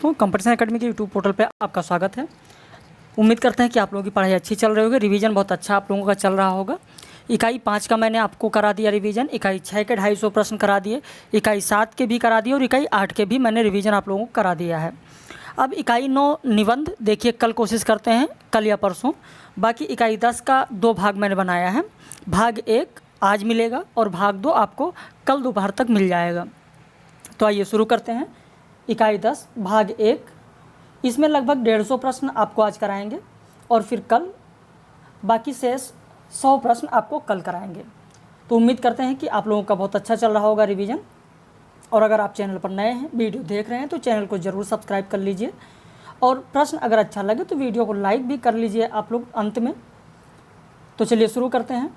दोस्तों, competition academy के YouTube portal पे आपका स्वागत है। उम्मीद करते हैं कि आप लोगों की पढ़ाई अच्छी चल रही होगी, रिवीजन बहुत अच्छा आप लोगों का चल रहा होगा। इकाई 5 का मैंने आपको करा दिया रिवीजन, इकाई 6 के 250 प्रश्न करा दिए, इकाई 7 के भी करा दिए और इकाई 8 के भी मैंने रिवीजन आप लोगों को करा दिया है। अब इकाई 9 निबंध देखिए, कल कोशिश करते हैं, कल या परसों। बाकी इकाई 10 का 2 भाग मैंने बनाया है। भाग 1 आज मिलेगा और भाग 2 आपको कल दोपहर तक मिल जाएगा। तो आइए शुरू करते हैं। इकाई 10 भाग 1, इसमें लगभग 150 प्रश्न आपको आज कराएंगे और फिर कल बाकी शेष 100 प्रश्न आपको कल कराएंगे। तो उम्मीद करते हैं कि आप लोगों का बहुत अच्छा चल रहा होगा रिवीजन। और अगर आप चैनल पर नए हैं, वीडियो देख रहे हैं, तो चैनल को ज़रूर सब्सक्राइब कर लीजिए और प्रश्न अगर अच्छा लगे तो वीडियो को लाइक भी कर लीजिए आप लोग अंत में। तो चलिए शुरू करते हैं।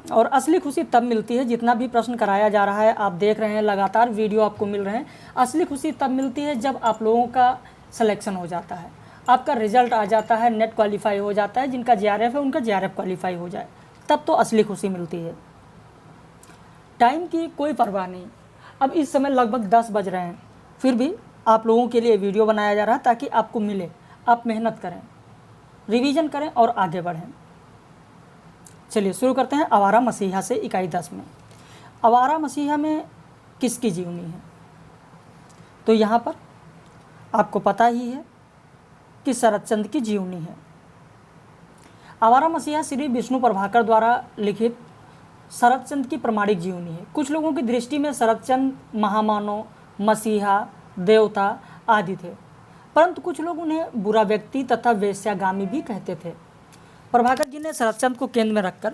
और असली खुशी तब मिलती है, जितना भी प्रश्न कराया जा रहा है आप देख रहे हैं, लगातार वीडियो आपको मिल रहे हैं। असली खुशी तब मिलती है जब आप लोगों का सिलेक्शन हो जाता है, आपका रिजल्ट आ जाता है, नेट क्वालिफाई हो जाता है। जिनका जेआरएफ है उनका जेआरएफ क्वालिफाई हो जाए, तब तो असली खुशी मिलती है। टाइम की कोई परवाह नहीं। अब इस समय लगभग 10 बज रहे हैं, फिर भी आप लोगों के लिए वीडियो बनाया जा रहा है ताकि आपको मिले। आप मेहनत करें, रिवीजन करें और आगे बढ़ें। चलिए शुरू करते हैं आवारा मसीहा से। इकाई 10 में आवारा मसीहा में किसकी जीवनी है? तो यहाँ पर आपको पता ही है कि शरतचंद की जीवनी है। आवारा मसीहा श्री विष्णु प्रभाकर द्वारा लिखित शरतचंद की प्रमाणिक जीवनी है। कुछ लोगों की दृष्टि में शरतचंद महामानव, मसीहा, देवता आदि थे, परंतु कुछ लोग उन्हें बुरा व्यक्ति तथा वेश्यागामी भी कहते थे। प्रभाकर जी ने शरतचंद को केंद्र में रखकर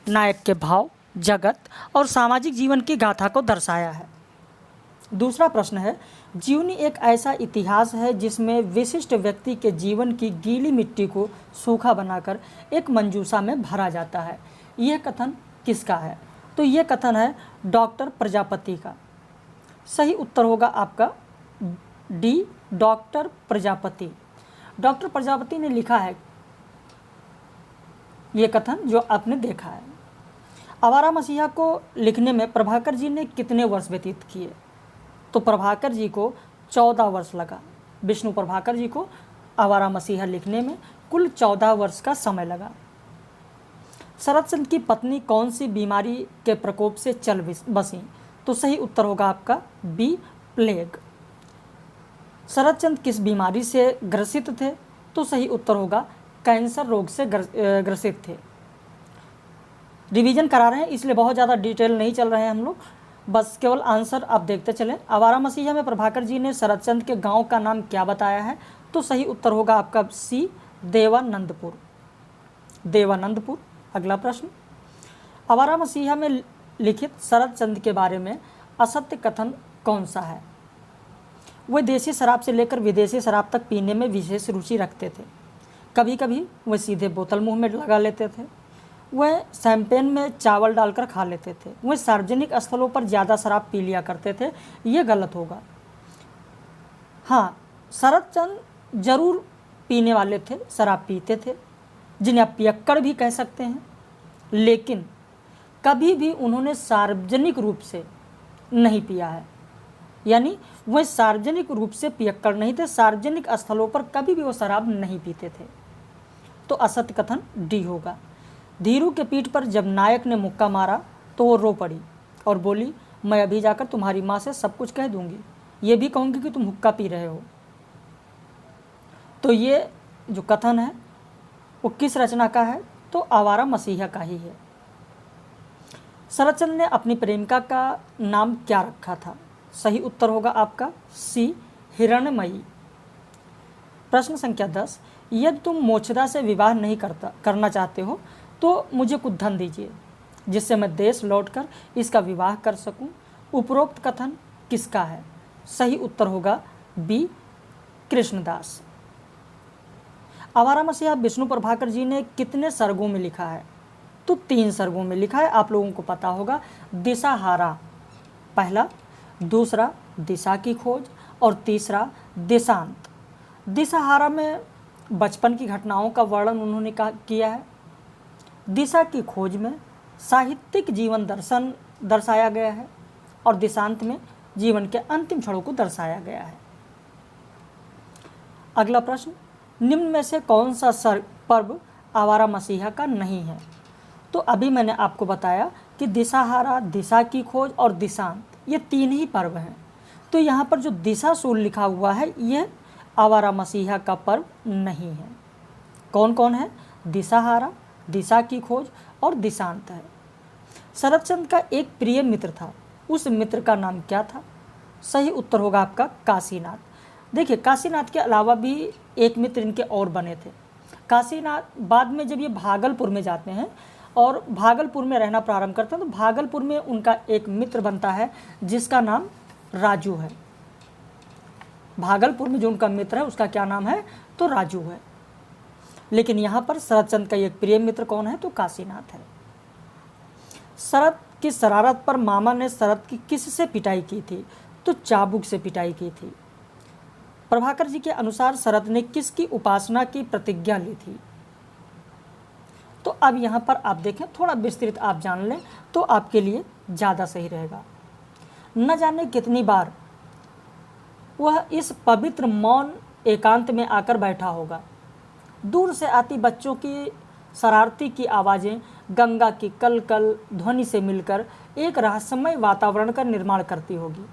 नायक के भाव, जगत और सामाजिक जीवन की गाथा को दर्शाया है। दूसरा प्रश्न है, जीवनी एक ऐसा इतिहास है जिसमें विशिष्ट व्यक्ति के जीवन की गीली मिट्टी को सूखा बनाकर एक मंजूषा में भरा जाता है। यह कथन किसका है? तो यह कथन है डॉक्टर प्रजापति का। सही उत्तर होगा आपका D, doctor Prajapati. Doctor Prajapati ने लिखा है ये कथन जो आपने देखा है। आवारा मसीहा को लिखने में प्रभाकर जी ने कितने वर्ष व्यतीत किए? तो प्रभाकर जी को 14 वर्ष लगा। विष्णु प्रभाकर जी को आवारा मसीहा लिखने में कुल 14 वर्ष का समय लगा। शरतचंद की पत्नी कौन सी बीमारी के प्रकोप से चल बसी? तो सही उत्तर होगा आपका बी, प्लेग। शरतचंद किस बीमारी से ग्रसित थे? तो सही उत्तर होगा कैंसर रोग से ग्रसित थे। रिवीजन करा रहे हैं इसलिए बहुत ज़्यादा डिटेल नहीं चल रहे हैं हम लोग, बस केवल आंसर आप देखते चलें। आवारा मसीहा में प्रभाकर जी ने शरतचंद के गांव का नाम क्या बताया है? तो सही उत्तर होगा आपका सी, देवानंदपुर। देवानंदपुर। अगला प्रश्न, आवारा मसीहा में लिखित शरतचंद के बारे में असत्य कथन कौन सा है? वे देसी शराब से लेकर विदेशी शराब तक पीने में विशेष रुचि रखते थे। कभी कभी वे सीधे बोतल मुंह में लगा लेते थे। वह शैंपेन में चावल डालकर खा लेते थे। वह सार्वजनिक स्थलों पर ज़्यादा शराब पी लिया करते थे। ये गलत होगा। हाँ, शरतचंद जरूर पीने वाले थे, शराब पीते थे, जिन्हें आप पियक्कड़ भी कह सकते हैं, लेकिन कभी भी उन्होंने सार्वजनिक रूप से नहीं पिया है। यानी वह सार्वजनिक रूप से पियक्कड़ नहीं थे, सार्वजनिक स्थलों पर कभी भी वो शराब नहीं पीते थे। तो असत्य कथन डी होगा। धीरू के पीठ पर जब नायक ने मुक्का मारा तो वो रो पड़ी और बोली, मैं अभी जाकर तुम्हारी माँ से सब कुछ कह दूंगी, ये भी कहूँगी कि तुम हुक्का पी रहे हो। तो ये जो कथन है वो किस रचना का है? तो आवारा मसीहा का ही है। शरतचंद ने अपनी प्रेमिका का नाम क्या रखा था? सही उत्तर होगा आपका सी, हिरण्मयी। प्रश्न संख्या 10, यदि तुम मोक्षदा से विवाह नहीं करना चाहते हो तो मुझे कुछ धन दीजिए जिससे मैं देश लौटकर इसका विवाह कर सकूं। उपरोक्त कथन किसका है? सही उत्तर होगा बी, कृष्णदास। आवारा मसीहा विष्णु प्रभाकर जी ने कितने सर्गों में लिखा है? तो 3 सर्गों में लिखा है। आप लोगों को पता होगा, दिशाहारा पहला, दूसरा दिशा की खोज और तीसरा देशांत। दिशाहारा में बचपन की घटनाओं का वर्णन उन्होंने किया है। दिशा की खोज में साहित्यिक जीवन दर्शन दर्शाया गया है और देशांत में जीवन के अंतिम क्षणों को दर्शाया गया है। अगला प्रश्न, निम्न में से कौन सा पर्व आवारा मसीहा का नहीं है? तो अभी मैंने आपको बताया कि दिशाहारा, दिशा की खोज और दिशांत, ये 3 ही पर्व हैं। तो यहाँ पर जो दिशाशूल लिखा हुआ है यह आवारा मसीहा का पर्व नहीं है। कौन कौन है? दिशाहारा, दिशा की खोज और दिशांत है। शरतचंद्र का एक प्रिय मित्र था, उस मित्र का नाम क्या था? सही उत्तर होगा आपका काशीनाथ। देखिए, काशीनाथ के अलावा भी एक मित्र इनके और बने थे। काशीनाथ बाद में जब ये भागलपुर में जाते हैं और भागलपुर में रहना प्रारंभ करते हैं तो भागलपुर में उनका एक मित्र बनता है जिसका नाम राजू है। भागलपुर में जो उनका मित्र है उसका क्या नाम है? तो राजू है। लेकिन यहाँ पर शरतचंद्र का एक प्रिय मित्र कौन है? तो काशीनाथ है। शरत की शरारत पर मामा ने शरत की किससे पिटाई की थी? तो चाबुक से पिटाई की थी। प्रभाकर जी के अनुसार शरत ने किसकी उपासना की प्रतिज्ञा ली थी? तो अब यहाँ पर आप देखें, थोड़ा विस्तृत आप जान लें तो आपके लिए ज़्यादा सही रहेगा। न जाने कितनी बार वह इस पवित्र मौन एकांत में आकर बैठा होगा। दूर से आती बच्चों की शरारती की आवाज़ें गंगा की कल कल ध्वनि से मिलकर एक रहस्यमय वातावरण का निर्माण करती होगी।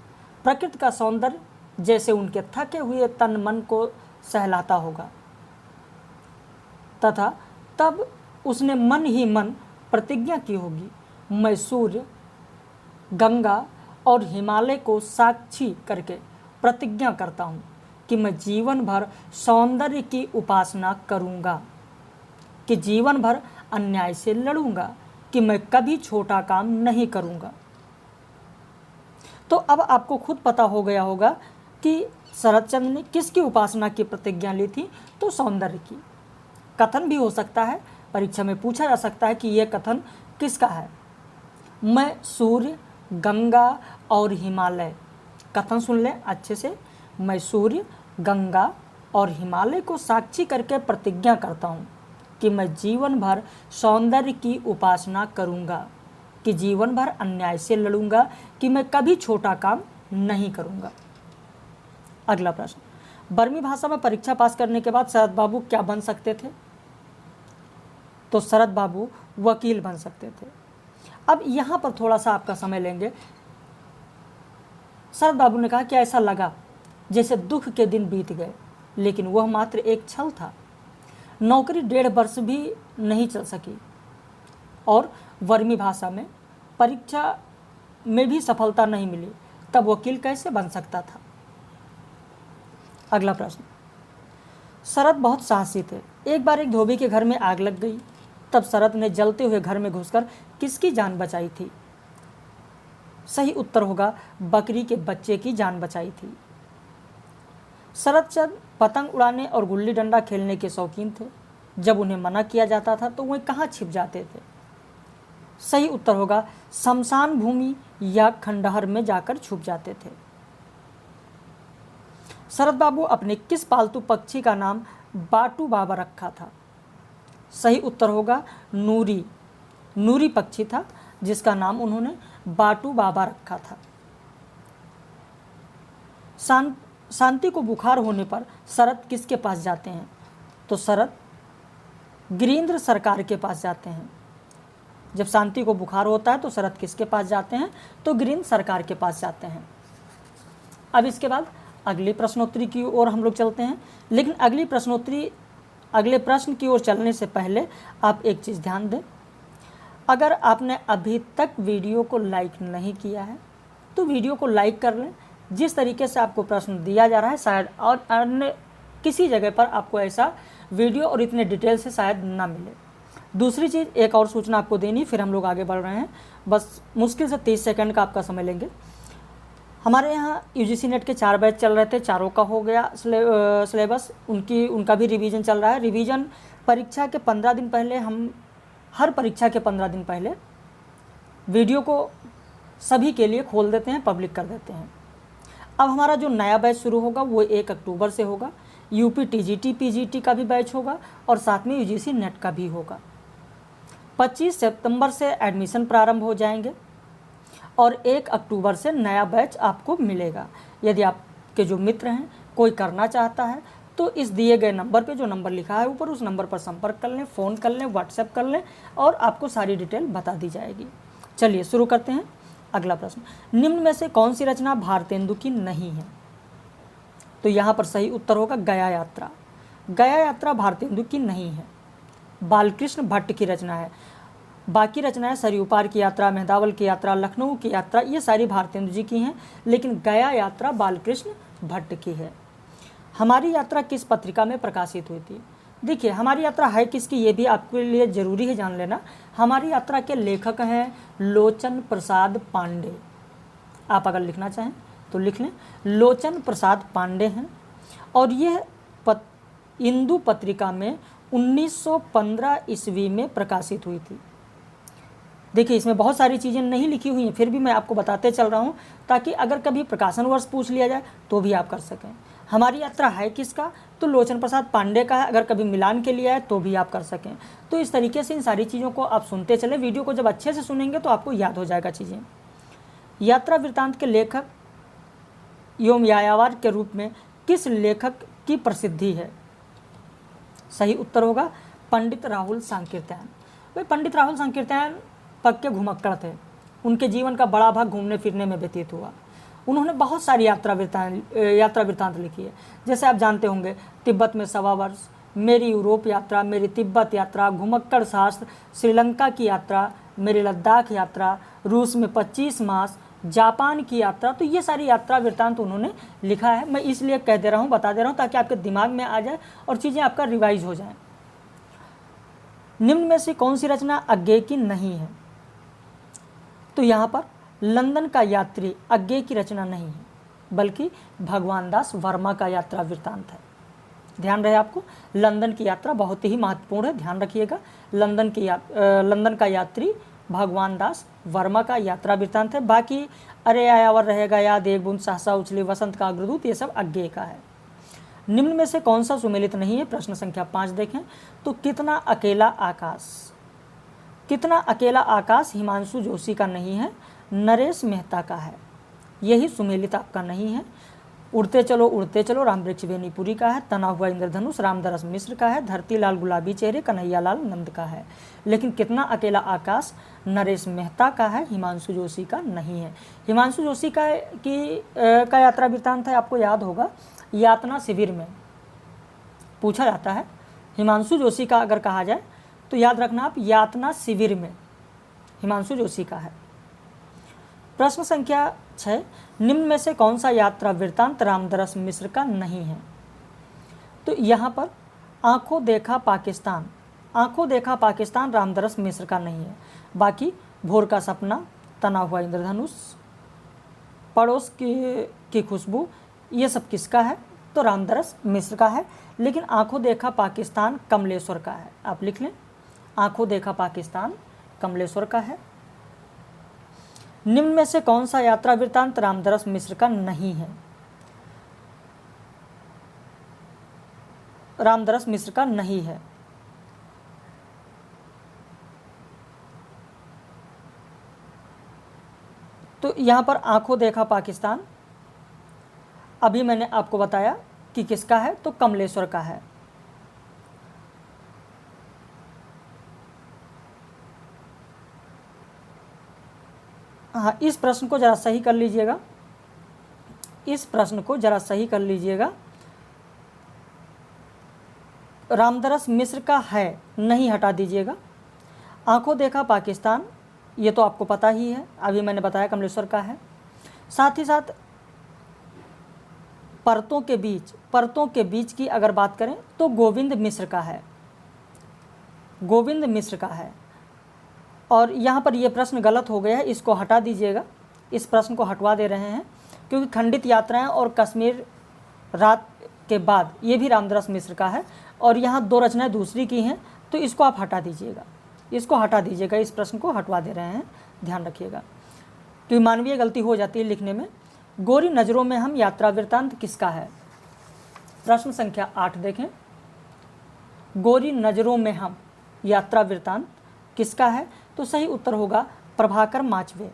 प्रकृति का सौंदर्य जैसे उनके थके हुए तन मन को सहलाता होगा तथा तब उसने मन ही मन प्रतिज्ञा की होगी, मैं सूर्य, गंगा और हिमालय को साक्षी करके प्रतिज्ञा करता हूँ कि मैं जीवन भर सौंदर्य की उपासना करूँगा, कि जीवन भर अन्याय से लड़ूंगा, कि मैं कभी छोटा काम नहीं करूँगा। तो अब आपको खुद पता हो गया होगा कि शरतचंद्र ने किसकी उपासना की प्रतिज्ञा ली थी? तो सौंदर्य की। कथन भी हो सकता है, परीक्षा में पूछा जा सकता है कि यह कथन किसका है? मैं सूर्य, गंगा और हिमालय, कथन सुन लें अच्छे से, मैं सूर्य, गंगा और हिमालय को साक्षी करके प्रतिज्ञा करता हूँ कि मैं जीवन भर सौंदर्य की उपासना करूँगा, कि जीवन भर अन्याय से लड़ूंगा, कि मैं कभी छोटा काम नहीं करूँगा। अगला प्रश्न, बर्मी भाषा में परीक्षा पास करने के बाद शरद बाबू क्या बन सकते थे? तो शरद बाबू वकील बन सकते थे। अब यहाँ पर थोड़ा सा आपका समय लेंगे। शरद बाबू ने कहा कि ऐसा लगा जैसे दुख के दिन बीत गए, लेकिन वह मात्र एक छल था। नौकरी 1.5 वर्ष भी नहीं चल सकी और वर्मी भाषा में परीक्षा में भी सफलता नहीं मिली, तब वकील कैसे बन सकता था? अगला प्रश्न, शरद बहुत साहसी थे। एक बार एक धोबी के घर में आग लग गई, तब शरद ने जलते हुए घर में घुसकर किसकी जान बचाई थी? सही उत्तर होगा बकरी के बच्चे की जान बचाई थी। शरदचंद्र पतंग उड़ाने और गुल्ली डंडा खेलने के शौकीन थे। जब उन्हें मना किया जाता था तो वह कहाँ छिप जाते थे? सही उत्तर होगा शमशान भूमि या खंडहर में जाकर छुप जाते थे। शरद बाबू अपने किस पालतू पक्षी का नाम बाटू बाबा रखा था? सही उत्तर होगा नूरी। नूरी पक्षी था जिसका नाम उन्होंने बाटू बाबा रखा था। शांति को बुखार होने पर शरद किसके पास जाते हैं? तो शरद गिरीन्द्र सरकार के पास जाते हैं। जब शांति को बुखार होता है तो शरद किसके पास जाते हैं? तो गिरीन्द्र सरकार के पास जाते हैं। अब इसके बाद अगली प्रश्नोत्तरी की ओर हम लोग चलते हैं, लेकिन अगले प्रश्न की ओर चलने से पहले आप एक चीज़ ध्यान दें। अगर आपने अभी तक वीडियो को लाइक नहीं किया है तो वीडियो को लाइक कर लें। जिस तरीके से आपको प्रश्न दिया जा रहा है शायद और अन्य किसी जगह पर आपको ऐसा वीडियो और इतने डिटेल से शायद ना मिले। दूसरी चीज़, एक और सूचना आपको देनी, फिर हम लोग आगे बढ़ रहे हैं। बस मुश्किल से 30 सेकंड का आपका समय लेंगे। हमारे यहाँ यूजीसी नेट के 4 बैच चल रहे थे, चारों का हो गया सिलेबस, उनका भी रिवीजन चल रहा है। रिवीजन परीक्षा के 15 दिन पहले, हम हर परीक्षा के 15 दिन पहले वीडियो को सभी के लिए खोल देते हैं, पब्लिक कर देते हैं। अब हमारा जो नया बैच शुरू होगा वो 1 अक्टूबर से होगा। यूपी टीजीटी पीजीटी का भी बैच होगा और साथ में यूजीसी नेट का भी होगा। 25 सितंबर से एडमिशन प्रारंभ हो जाएंगे और 1 अक्टूबर से नया बैच आपको मिलेगा। यदि आपके जो मित्र हैं कोई करना चाहता है तो इस दिए गए नंबर पे, जो नंबर लिखा है ऊपर, उस नंबर पर संपर्क कर लें, फ़ोन कर लें, व्हाट्सएप कर लें और आपको सारी डिटेल बता दी जाएगी। चलिए शुरू करते हैं। अगला प्रश्न, निम्न में से कौन सी रचना भारतेंदु की नहीं है? तो यहाँ पर सही उत्तर होगा गया यात्रा। गया यात्रा भारतेंदु की नहीं है, बालकृष्ण भट्ट की रचना है। बाकी रचनाएं सरयू पार की यात्रा, मेहदावल की यात्रा, लखनऊ की यात्रा, ये सारी भारतेंदु जी की हैं, लेकिन गया यात्रा बालकृष्ण भट्ट की है। हमारी यात्रा किस पत्रिका में प्रकाशित हुई थी? देखिए, हमारी यात्रा है किसकी, ये भी आपके लिए ज़रूरी है जान लेना। हमारी यात्रा के लेखक हैं लोचन प्रसाद पांडे। आप अगर लिखना चाहें तो लिख लें, लोचन प्रसाद पांडे हैं। और यह इंदु पत्रिका में 1915 ईस्वी में प्रकाशित हुई थी। देखिए, इसमें बहुत सारी चीज़ें नहीं लिखी हुई हैं, फिर भी मैं आपको बताते चल रहा हूँ ताकि अगर कभी प्रकाशन वर्ष पूछ लिया जाए तो भी आप कर सकें। हमारी यात्रा है किसका? तो लोचन प्रसाद पांडे का है। अगर कभी मिलान के लिए आए तो भी आप कर सकें। तो इस तरीके से इन सारी चीज़ों को आप सुनते चलें। वीडियो को जब अच्छे से सुनेंगे तो आपको याद हो जाएगा चीज़ें। यात्रा वृत्तांत के लेखक एवं यायावर के रूप में किस लेखक की प्रसिद्धि है? सही उत्तर होगा पंडित राहुल सांकृत्यायन। वे पंडित राहुल सांकृत्यायन पक्के घुमक्कड़ थे। उनके जीवन का बड़ा भाग घूमने फिरने में व्यतीत हुआ। उन्होंने बहुत सारी यात्रा वृत्तांत लिखी है। जैसे आप जानते होंगे, तिब्बत में 1.25 वर्ष, मेरी यूरोप यात्रा, मेरी तिब्बत यात्रा, घुमक्कड़ शास्त्र, श्रीलंका की यात्रा, मेरी लद्दाख यात्रा, रूस में 25 मास, जापान की यात्रा। तो ये सारी यात्रा वृत्तांत उन्होंने लिखा है। मैं इसलिए कह दे रहा हूँ, बता दे रहा हूँ ताकि आपके दिमाग में आ जाए और चीज़ें आपका रिवाइज हो जाए। निम्न में से कौन सी रचना अज्ञेय की नहीं है? तो यहाँ पर लंदन का यात्री अज्ञेय की रचना नहीं है, बल्कि भगवान दास वर्मा का यात्रा वृत्तांत है। ध्यान रहे आपको, लंदन की यात्रा बहुत ही महत्वपूर्ण है, ध्यान रखिएगा। लंदन का यात्री भगवान दास वर्मा का यात्रा वृत्तांत है। बाकी अरे आयावर रहेगा, याद, एक बूंद, सहसा उछली, वसंत का अग्रदूत, ये सब अज्ञेय का है। निम्न में से कौन सा सुमेलित नहीं है? प्रश्न संख्या 5 देखें तो कितना अकेला आकाश, कितना अकेला आकाश हिमांशु जोशी का नहीं है, नरेश मेहता का है। यही सुमेलित आपका नहीं है। उड़ते चलो रामवृक्ष बेनीपुरी का है। तना हुआ इंद्रधनुष रामदरस मिश्र का है। धरती लाल गुलाबी चेहरे कन्हैया लाल नंद का है। लेकिन कितना अकेला आकाश नरेश मेहता का है, हिमांशु जोशी का नहीं है। हिमांशु जोशी का यात्रा वृत्तांत है, आपको याद होगा, यातना शिविर में पूछा जाता है। हिमांशु जोशी का अगर कहा जाए तो याद रखना आप, यातना शिविर में हिमांशु जोशी का है। प्रश्न संख्या 6, निम्न में से कौन सा यात्रा वृत्तांत रामदरस मिश्र का नहीं है? तो यहाँ पर आंखों देखा पाकिस्तान रामदरस मिश्र का नहीं है। बाकी भोर का सपना, तना हुआ इंद्रधनुष, पड़ोस की खुशबू, ये सब किसका है? तो रामदरस मिश्र का है। लेकिन आंखों देखा पाकिस्तान कमलेश्वर का है। आप लिख लें, आंखों देखा पाकिस्तान कमलेश्वर का है। निम्न में से कौन सा यात्रा वृत्तांत रामदरस मिश्र का नहीं है? रामदरस मिश्र का नहीं है। तो यहाँ पर आंखों देखा पाकिस्तान अभी मैंने आपको बताया कि किसका है, तो कमलेश्वर का है। हाँ, इस प्रश्न को जरा सही कर लीजिएगा। रामदरस मिश्र का है, नहीं हटा दीजिएगा। आंखों देखा पाकिस्तान, ये तो आपको पता ही है, अभी मैंने बताया कमलेश्वर का है। साथ ही साथ परतों के बीच की अगर बात करें तो गोविंद मिश्र का है। और यहाँ पर ये प्रश्न गलत हो गया है, इसको हटा दीजिएगा। इस प्रश्न को हटवा दे रहे हैं क्योंकि खंडित यात्राएं और कश्मीर रात के बाद ये भी रामदरस मिश्र का है और यहाँ 2 रचनाएं दूसरी की हैं, तो इसको आप हटा दीजिएगा। इस प्रश्न को हटवा दे रहे हैं, ध्यान रखिएगा क्योंकि मानवीय गलती हो जाती है लिखने में। गोरी नज़रों में हम यात्रा वृत्तांत किसका है? प्रश्न संख्या 8 देखें, गोरी नज़रों में हम यात्रा वृत्तांत किसका है? तो सही उत्तर होगा प्रभाकर माचवे।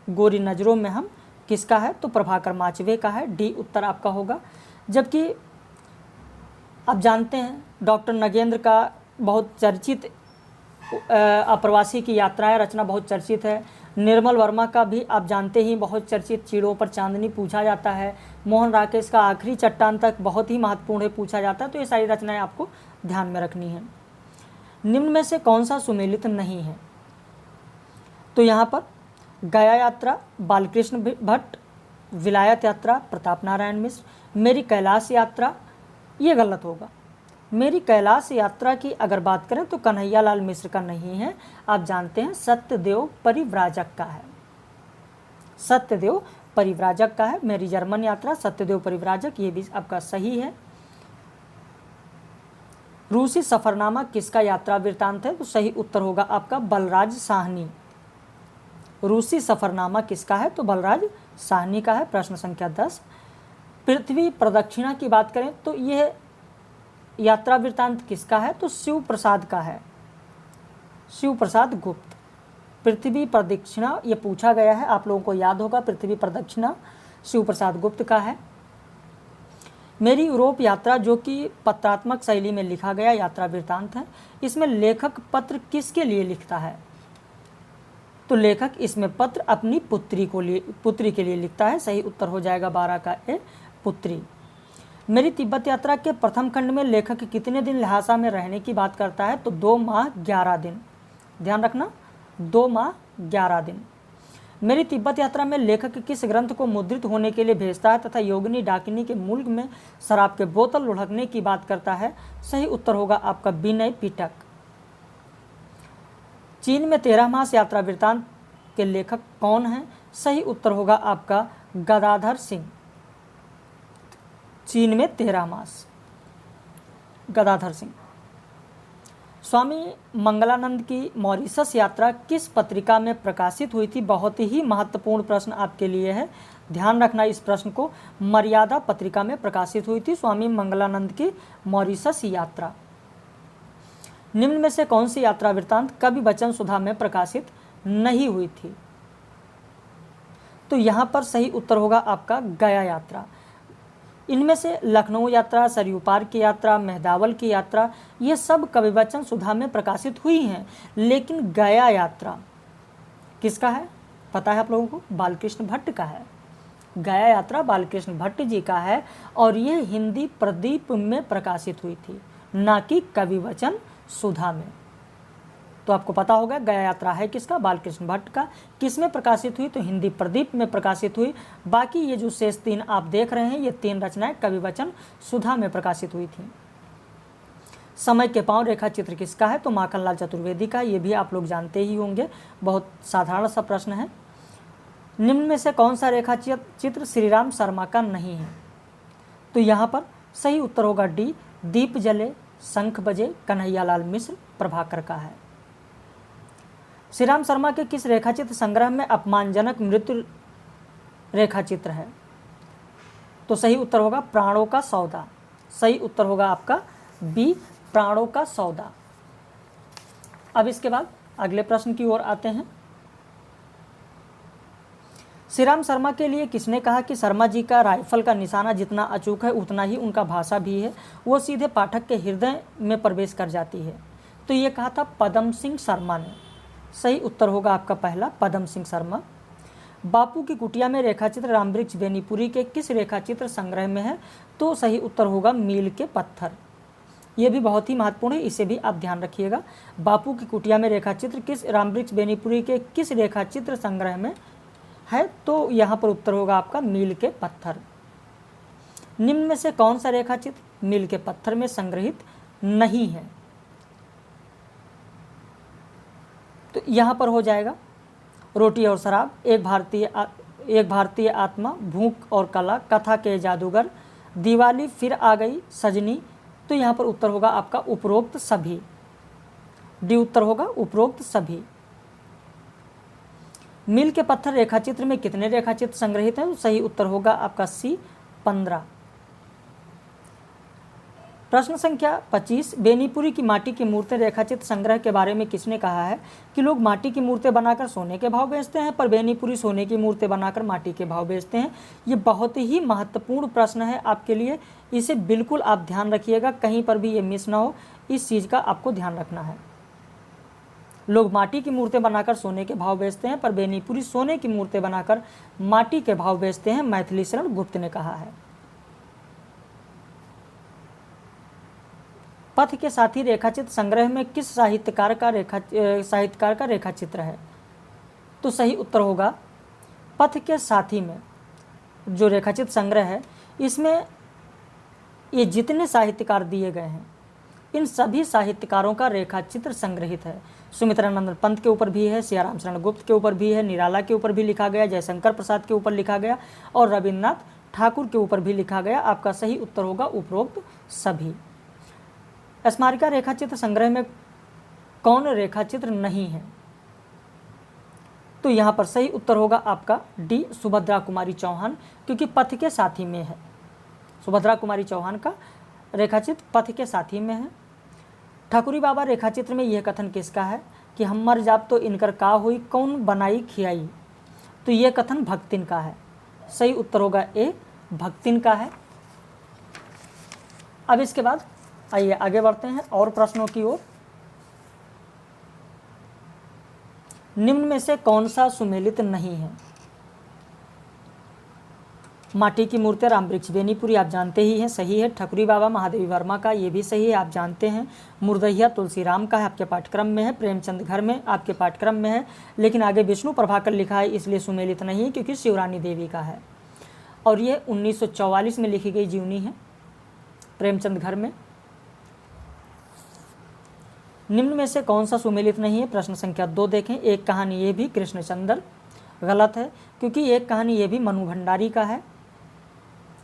गोरी नज़रों में हम किसका है? तो प्रभाकर माचवे का है, डी उत्तर आपका होगा। जबकि आप जानते हैं डॉक्टर नगेंद्र का बहुत चर्चित अप्रवासी की यात्राएं रचना बहुत चर्चित है। निर्मल वर्मा का भी आप जानते ही बहुत चर्चित चिड़ों पर चांदनी पूछा जाता है। मोहन राकेश का आखिरी चट्टान तक बहुत ही महत्वपूर्ण है, पूछा जाता है। तो ये सारी रचनाएं आपको ध्यान में रखनी है। निम्न में से कौन सा सुमेलित नहीं है? तो यहाँ पर गया यात्रा बालकृष्ण भट्ट, विलायत यात्रा प्रताप नारायण मिश्र, मेरी कैलाश यात्रा ये गलत होगा। मेरी कैलाश यात्रा की अगर बात करें तो कन्हैयालाल मिश्र का नहीं है, आप जानते हैं सत्यदेव परिव्राजक का है। सत्यदेव परिव्राजक का है। मेरी जर्मन यात्रा सत्यदेव परिव्राजक, ये भी आपका सही है। रूसी सफरनामा किसका यात्रा वृत्तांत है? तो सही उत्तर होगा आपका बलराज साहनी। रूसी सफरनामा किसका है? तो बलराज साहनी का है। प्रश्न संख्या 10। पृथ्वी प्रदक्षिणा की बात करें तो यह यात्रा वृत्तांत किसका है? तो शिव प्रसाद का है, शिव प्रसाद गुप्त। पृथ्वी प्रदक्षिणा ये पूछा गया है, आप लोगों को याद होगा। पृथ्वी प्रदक्षिणा शिव प्रसाद गुप्त का है। मेरी यूरोप यात्रा जो कि पत्रात्मक शैली में लिखा गया यात्रा वृत्तांत है, इसमें लेखक पत्र किसके लिए लिखता है? तो लेखक इसमें पत्र अपनी पुत्री के लिए लिखता है। सही उत्तर हो जाएगा 12 का ए, पुत्री। मेरी तिब्बत यात्रा के प्रथम खंड में लेखक कितने दिन ल्हासा में रहने की बात करता है? तो 2 माह 11 दिन। ध्यान रखना, 2 माह 11 दिन। मेरी तिब्बत यात्रा में लेखक किस ग्रंथ को मुद्रित होने के लिए भेजता है तथा योगिनी डाकिनी के मुल्क में शराब के बोतल लुढ़कने की बात करता है? सही उत्तर होगा आपका विनय पिटक। चीन में 13 मास यात्रा वृत्तांत के लेखक कौन हैं? सही उत्तर होगा आपका गदाधर सिंह। चीन में 13 मास, गदाधर सिंह। स्वामी मंगलानंद की मॉरिशस यात्रा किस पत्रिका में प्रकाशित हुई थी? बहुत ही महत्वपूर्ण प्रश्न आपके लिए है, ध्यान रखना इस प्रश्न को। मर्यादा पत्रिका में प्रकाशित हुई थी स्वामी मंगलानंद की मॉरिशस यात्रा। निम्न में से कौन सी यात्रा वृत्तांत कवि वचन सुधा में प्रकाशित नहीं हुई थी? तो यहाँ पर सही उत्तर होगा आपका गया यात्रा। इनमें से लखनऊ यात्रा, सरयू पार की यात्रा, मेहदावल की यात्रा ये सब कवि वचन सुधा में प्रकाशित हुई हैं, लेकिन गया यात्रा किसका है? पता है आप लोगों को? बालकृष्ण भट्ट का है। गया यात्रा बालकृष्ण भट्ट जी का है और ये हिंदी प्रदीप में प्रकाशित हुई थी, ना कि कवि वचन सुधा में। तो आपको पता होगा गया यात्रा है किसका? बालकृष्ण भट्ट का। किस में प्रकाशित हुई? तो हिंदी प्रदीप में प्रकाशित हुई। बाकी ये जो शेष 3 आप देख रहे हैं, ये 3 रचनाएं कवि वचन सुधा में प्रकाशित हुई थी। समय के पांव रेखा चित्र किसका है? तो माखनलाल चतुर्वेदी का। ये भी आप लोग जानते ही होंगे, बहुत साधारण सा प्रश्न है। निम्न में से कौन सा रेखा चित्र श्रीराम शर्मा का नहीं है? तो यहाँ पर सही उत्तर होगा डी, दीप जले शंख बजे कन्हैयालाल मिश्र प्रभाकर का है। श्रीराम शर्मा के किस रेखाचित्र संग्रह में अपमानजनक मृत्यु रेखाचित्र है? तो सही उत्तर होगा प्राणों का सौदा। सही उत्तर होगा आपका बी, प्राणों का सौदा। अब इसके बाद अगले प्रश्न की ओर आते हैं। श्रीराम शर्मा के लिए किसने कहा कि शर्मा जी का राइफल का निशाना जितना अचूक है उतना ही उनका भाषा भी है, वो सीधे पाठक के हृदय में प्रवेश कर जाती है? तो ये कहा था पदम सिंह शर्मा ने। सही उत्तर होगा आपका पहला, पदम सिंह शर्मा। बापू की कुटिया में रेखाचित्र रामवृक्ष बेनीपुरी के किस रेखाचित्र संग्रह में है? तो सही उत्तर होगा मील के पत्थर। ये भी बहुत ही महत्वपूर्ण है, इसे भी आप ध्यान रखिएगा। बापू की कुटिया में रेखाचित्र किस रामवृक्ष बेनीपुरी के किस रेखाचित्र संग्रह में है? तो यहाँ पर उत्तर होगा आपका मील के पत्थर। निम्न में से कौन सा रेखाचित्र मील के पत्थर में संग्रहित नहीं है? तो यहाँ पर हो जाएगा रोटी और शराब, एक भारतीय आत्मा, भूख और कला, कथा के जादूगर, दिवाली फिर आ गई सजनी। तो यहाँ पर उत्तर होगा आपका उपरोक्त सभी। डी उत्तर होगा उपरोक्त सभी। मील के पत्थर रेखाचित्र में कितने रेखाचित्र संग्रहित हैं? तो सही उत्तर होगा आपका सी, 15। प्रश्न संख्या 25, बेनीपुरी की माटी की मूर्तें रेखाचित्र संग्रह के बारे में किसने कहा है कि लोग माटी की मूर्तें बनाकर सोने के भाव बेचते हैं, पर बेनीपुरी सोने की मूर्तें बनाकर माटी के भाव बेचते हैं। ये बहुत ही महत्वपूर्ण प्रश्न है आपके लिए, इसे बिल्कुल आप ध्यान रखिएगा, कहीं पर भी ये मिस ना हो, इस चीज़ का आपको ध्यान रखना है। लोग माटी की मूर्तें बनाकर सोने के भाव बेचते हैं, पर बेनीपुरी सोने की मूर्तें बनाकर माटी के भाव बेचते हैं, मैथिली शरण गुप्त ने कहा है। पथ के साथी रेखाचित्र संग्रह में किस साहित्यकार का रेखाचित्र है? तो सही उत्तर होगा पथ के साथी में जो रेखाचित्र संग्रह है, इसमें ये जितने साहित्यकार दिए गए हैं इन सभी साहित्यकारों का रेखाचित्र संग्रहित है। सुमित्रानंद पंत के ऊपर भी है, सियाराम शरण गुप्त के ऊपर भी है, निराला के ऊपर भी लिखा गया, जयशंकर प्रसाद के ऊपर लिखा गया और रविन्द्रनाथ ठाकुर के ऊपर भी लिखा गया। आपका सही उत्तर होगा उपरोक्त सभी। स्मारिका रेखाचित्र संग्रह में कौन रेखाचित्र नहीं है? तो यहाँ पर सही उत्तर होगा आपका डी, सुभद्रा कुमारी चौहान, क्योंकि पथ के साथी में है। सुभद्रा कुमारी चौहान का रेखाचित्र पथ के साथी में है। ठाकुरी बाबा रेखाचित्र में यह कथन किसका है कि हम मर जाब तो इनकर का हुई, कौन बनाई खियाई? तो यह कथन भक्तिन का है। सही उत्तर होगा ए, भक्तिन का है। अब इसके बाद आइए आगे बढ़ते हैं और प्रश्नों की ओर। निम्न में से कौन सा सुमेलित नहीं है? माटी की मूर्तें राम वृक्ष बेनीपुरी आप जानते ही हैं, सही है। ठकुरी बाबा महादेवी वर्मा का, ये भी सही है, आप जानते हैं। मुर्दहिया तुलसीराम का है, आपके पाठ्यक्रम में है। प्रेमचंद घर में आपके पाठ्यक्रम में है, लेकिन आगे विष्णु प्रभाकर लिखा है, इसलिए सुमेलित नहीं है, क्योंकि शिवरानी देवी का है और ये 1944 में लिखी गई जीवनी है प्रेमचंद घर में। निम्न में से कौन सा सुमेलित नहीं है? प्रश्न संख्या 2 देखें। एक कहानी ये भी कृष्णचंद्र, गलत है, क्योंकि एक कहानी ये भी मनु भंडारी का है।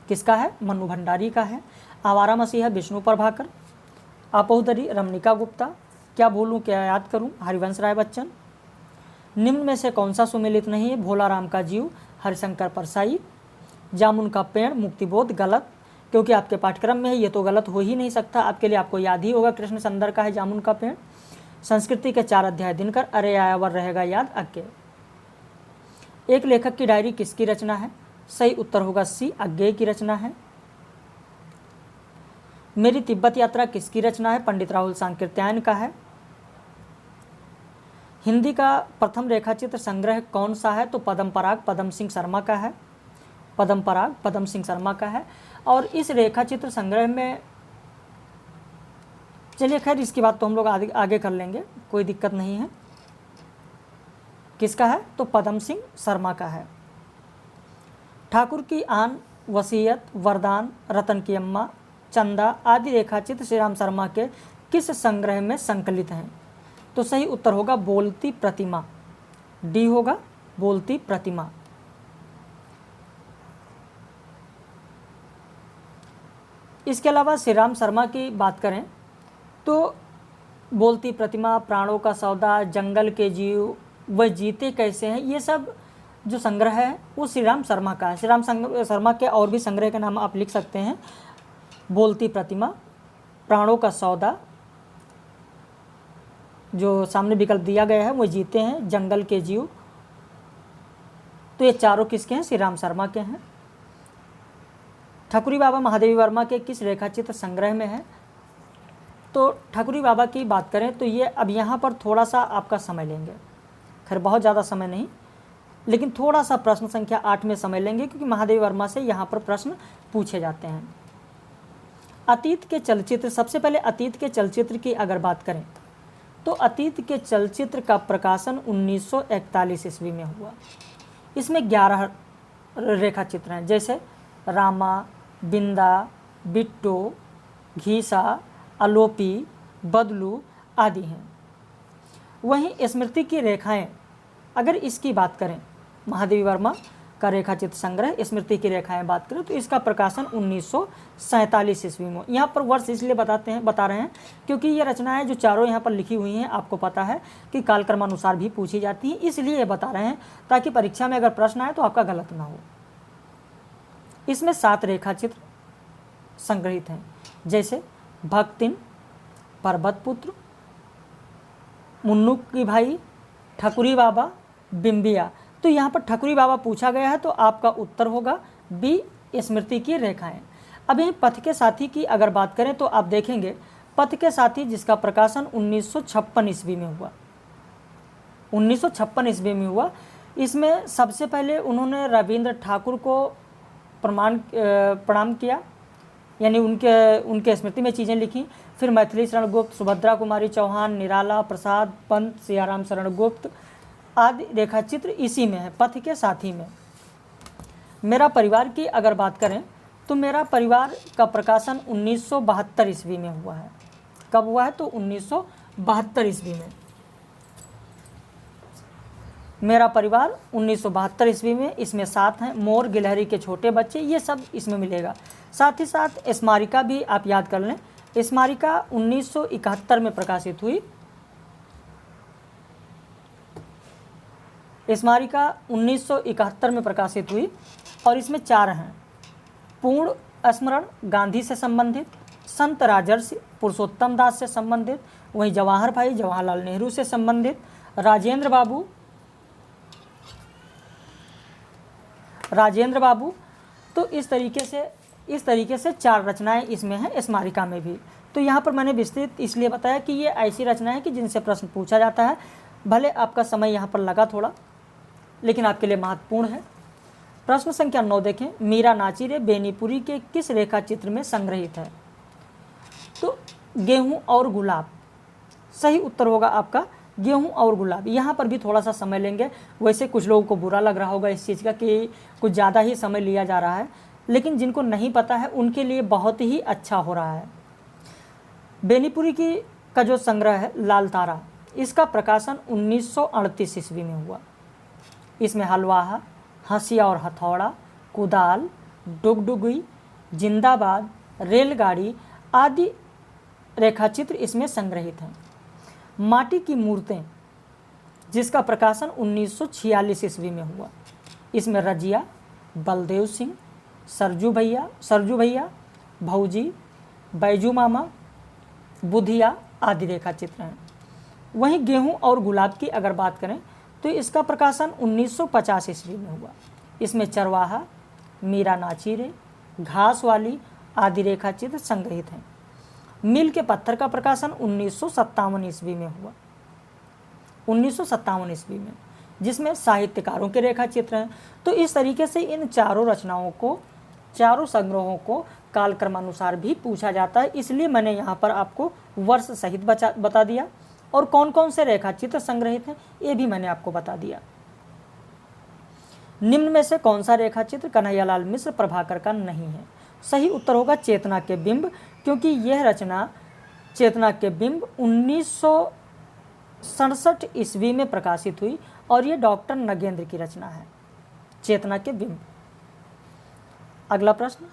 किसका है? मनु भंडारी का है। आवारा मसीहा विष्णु प्रभाकर। अपोहदरी रमणिका गुप्ता। क्या भूलूं क्या याद करूं हरिवंश राय बच्चन। निम्न में से कौन सा सुमेलित नहीं है? भोलाराम का जीव हरिशंकर परसाई। जामुन का पेड़ मुक्तिबोध, गलत, क्योंकि आपके पाठ्यक्रम में है, ये तो गलत हो ही नहीं सकता, आपके लिए आपको याद ही होगा कृष्णचंद्र का है जामुन का पेड़। संस्कृति के 4 अध्याय दिनकर, अरे आयावर रहेगा याद अज्ञे। एक लेखक की डायरी किसकी रचना है? सही उत्तर होगा सी, अज्ञेय की रचना है। मेरी तिब्बत यात्रा किसकी रचना है? पंडित राहुल सांकृत्यायन का है। हिंदी का प्रथम रेखाचित्र संग्रह कौन सा है? तो पद्म पराग पद्म सिंह शर्मा का है। पद्म पराग पद्म सिंह शर्मा का है। और इस रेखाचित्र संग्रह में, चलिए खैर इसकी बात तो हम लोग आगे कर लेंगे, कोई दिक्कत नहीं है। किसका है? तो पद्म सिंह शर्मा का है। ठाकुर की आन, वसीयत, वरदान, रतन की अम्मा, चंदा आदि रेखाचित्र श्री राम शर्मा के किस संग्रह में संकलित हैं? तो सही उत्तर होगा बोलती प्रतिमा, डी होगा बोलती प्रतिमा। इसके अलावा श्री राम शर्मा की बात करें तो बोलती प्रतिमा, प्राणों का सौदा, जंगल के जीव, वह जीते कैसे हैं, ये सब जो संग्रह है वो श्री राम शर्मा का है। श्री राम शर्मा के और भी संग्रह के नाम आप लिख सकते हैं, बोलती प्रतिमा, प्राणों का सौदा, जो सामने विकल्प दिया गया है वो जीते हैं, जंगल के जीव, तो ये चारों किसके हैं? श्री राम शर्मा के हैं। ठाकुरी बाबा महादेवी वर्मा के किस रेखाचित्र संग्रह में है? तो ठाकुरी बाबा की बात करें तो ये अब यहाँ पर थोड़ा सा आपका समय लेंगे, खैर बहुत ज़्यादा समय नहीं, लेकिन थोड़ा सा प्रश्न संख्या 8 में समय लेंगे, क्योंकि महादेवी वर्मा से यहाँ पर प्रश्न पूछे जाते हैं। अतीत के चलचित्र, सबसे पहले अतीत के चलचित्र की अगर बात करें तो अतीत के चलचित्र का प्रकाशन 1941 ईस्वी में हुआ। इसमें 11 रेखाचित्र हैं, जैसे रामा, बिंदा, बिट्टो, घीसा, अलोपी, बदलू आदि हैं। वहीं स्मृति की रेखाएं, अगर इसकी बात करें, महादेवी वर्मा का रेखाचित्र संग्रह स्मृति की रेखाएं बात करें तो इसका प्रकाशन 1947 ईस्वी में। यहाँ पर वर्ष इसलिए बता रहे हैं क्योंकि ये रचनाएं जो चारों यहाँ पर लिखी हुई हैं, आपको पता है कि कालक्रमानुसार भी पूछी जाती हैं, इसलिए ये बता रहे हैं ताकि परीक्षा में अगर प्रश्न आए तो आपका गलत ना हो। इसमें 7 रेखाचित्र संग्रहित हैं, जैसे भक्तिन, पर्वतपुत्र, मुन्नू की भाई, ठकुरी बाबा, बिम्बिया। तो यहाँ पर ठकुरी बाबा पूछा गया है, तो आपका उत्तर होगा बी, स्मृति की रेखाएं। अब यहीं पथ के साथी की अगर बात करें तो आप देखेंगे पथ के साथी जिसका प्रकाशन 1956 ईस्वी में हुआ, 1956 ईस्वी में हुआ। इसमें सबसे पहले उन्होंने रविंद्र ठाकुर को प्रणाम किया, यानी उनके स्मृति में चीज़ें लिखी। फिर मैथिली शरण गुप्त, सुभद्रा कुमारी चौहान, निराला प्रसाद पंत, सियाराम शरण गुप्त आदि रेखाचित्र इसी में है, पथ के साथी में। मेरा परिवार की अगर बात करें तो मेरा परिवार का प्रकाशन 1972 ईस्वी में हुआ है। कब हुआ है? तो 1972 ईस्वी में। मेरा परिवार 1972 ईस्वी में, इसमें 7 हैं। मोर, गिलहरी के छोटे बच्चे, ये सब इसमें मिलेगा। साथ ही साथ स्मारिका भी आप याद कर लें। स्मारिका 1971 में प्रकाशित हुई। स्मारिका 1971 में प्रकाशित हुई और इसमें 4 हैं। पूर्ण स्मरण गांधी से संबंधित, संत राजर्षि पुरुषोत्तम दास से संबंधित, वहीं जवाहर भाई जवाहरलाल नेहरू से संबंधित, राजेंद्र बाबू। तो इस तरीके से 4 रचनाएं इसमें हैं, स्मारिका में भी। तो यहाँ पर मैंने विस्तृत इसलिए बताया कि ये ऐसी रचनाएं कि जिनसे प्रश्न पूछा जाता है। भले आपका समय यहाँ पर लगा थोड़ा, लेकिन आपके लिए महत्वपूर्ण है। प्रश्न संख्या 9 देखें। मीरा नाची रे बेनीपुरी के किस रेखा चित्र में संग्रहित है? तो गेहूं और गुलाब सही उत्तर होगा आपका, गेहूं और गुलाब। यहाँ पर भी थोड़ा सा समय लेंगे। वैसे कुछ लोगों को बुरा लग रहा होगा इस चीज़ का कि कुछ ज़्यादा ही समय लिया जा रहा है, लेकिन जिनको नहीं पता है उनके लिए बहुत ही अच्छा हो रहा है। बेनीपुरी का जो संग्रह है लाल तारा, इसका प्रकाशन 1938 ईस्वी में हुआ। इसमें हलवाहा, हंसिया और हथौड़ा, कुदाल, डुगडुगी, जिंदाबाद, रेलगाड़ी आदि रेखाचित्र इसमें संग्रहित हैं। माटी की मूर्तें, जिसका प्रकाशन 1946 ईस्वी में हुआ। इसमें रजिया, बलदेव सिंह, सरजू भैया, भौजी, बैजू मामा, बुधिया आदि रेखाचित्र हैं। वहीं गेहूं और गुलाब की अगर बात करें तो इसका प्रकाशन 1950 ईस्वी में हुआ। इसमें चरवाहा, मीरा नाची रे, घास वाली आदि रेखाचित्र संग्रहित हैं। मील के पत्थर का प्रकाशन 1957 ईस्वी में हुआ, 1957 ईस्वी में, जिसमें साहित्यकारों के रेखाचित्र हैं। तो इस तरीके से इन चारों रचनाओं को, चारों संग्रहों को कालक्रमानुसार भी पूछा जाता है। इसलिए मैंने यहाँ पर आपको वर्ष सहित बता दिया और कौन कौन से रेखाचित्र संग्रहित हैं ये भी मैंने आपको बता दिया। निम्न में से कौन सा रेखाचित्र कन्हैयालाल मिश्र प्रभाकर का नहीं है? सही उत्तर होगा चेतना के बिंब, क्योंकि यह रचना चेतना के बिंब 1967 ईस्वी में प्रकाशित हुई और यह डॉक्टर नगेंद्र की रचना है, चेतना के बिंब। अगला प्रश्न,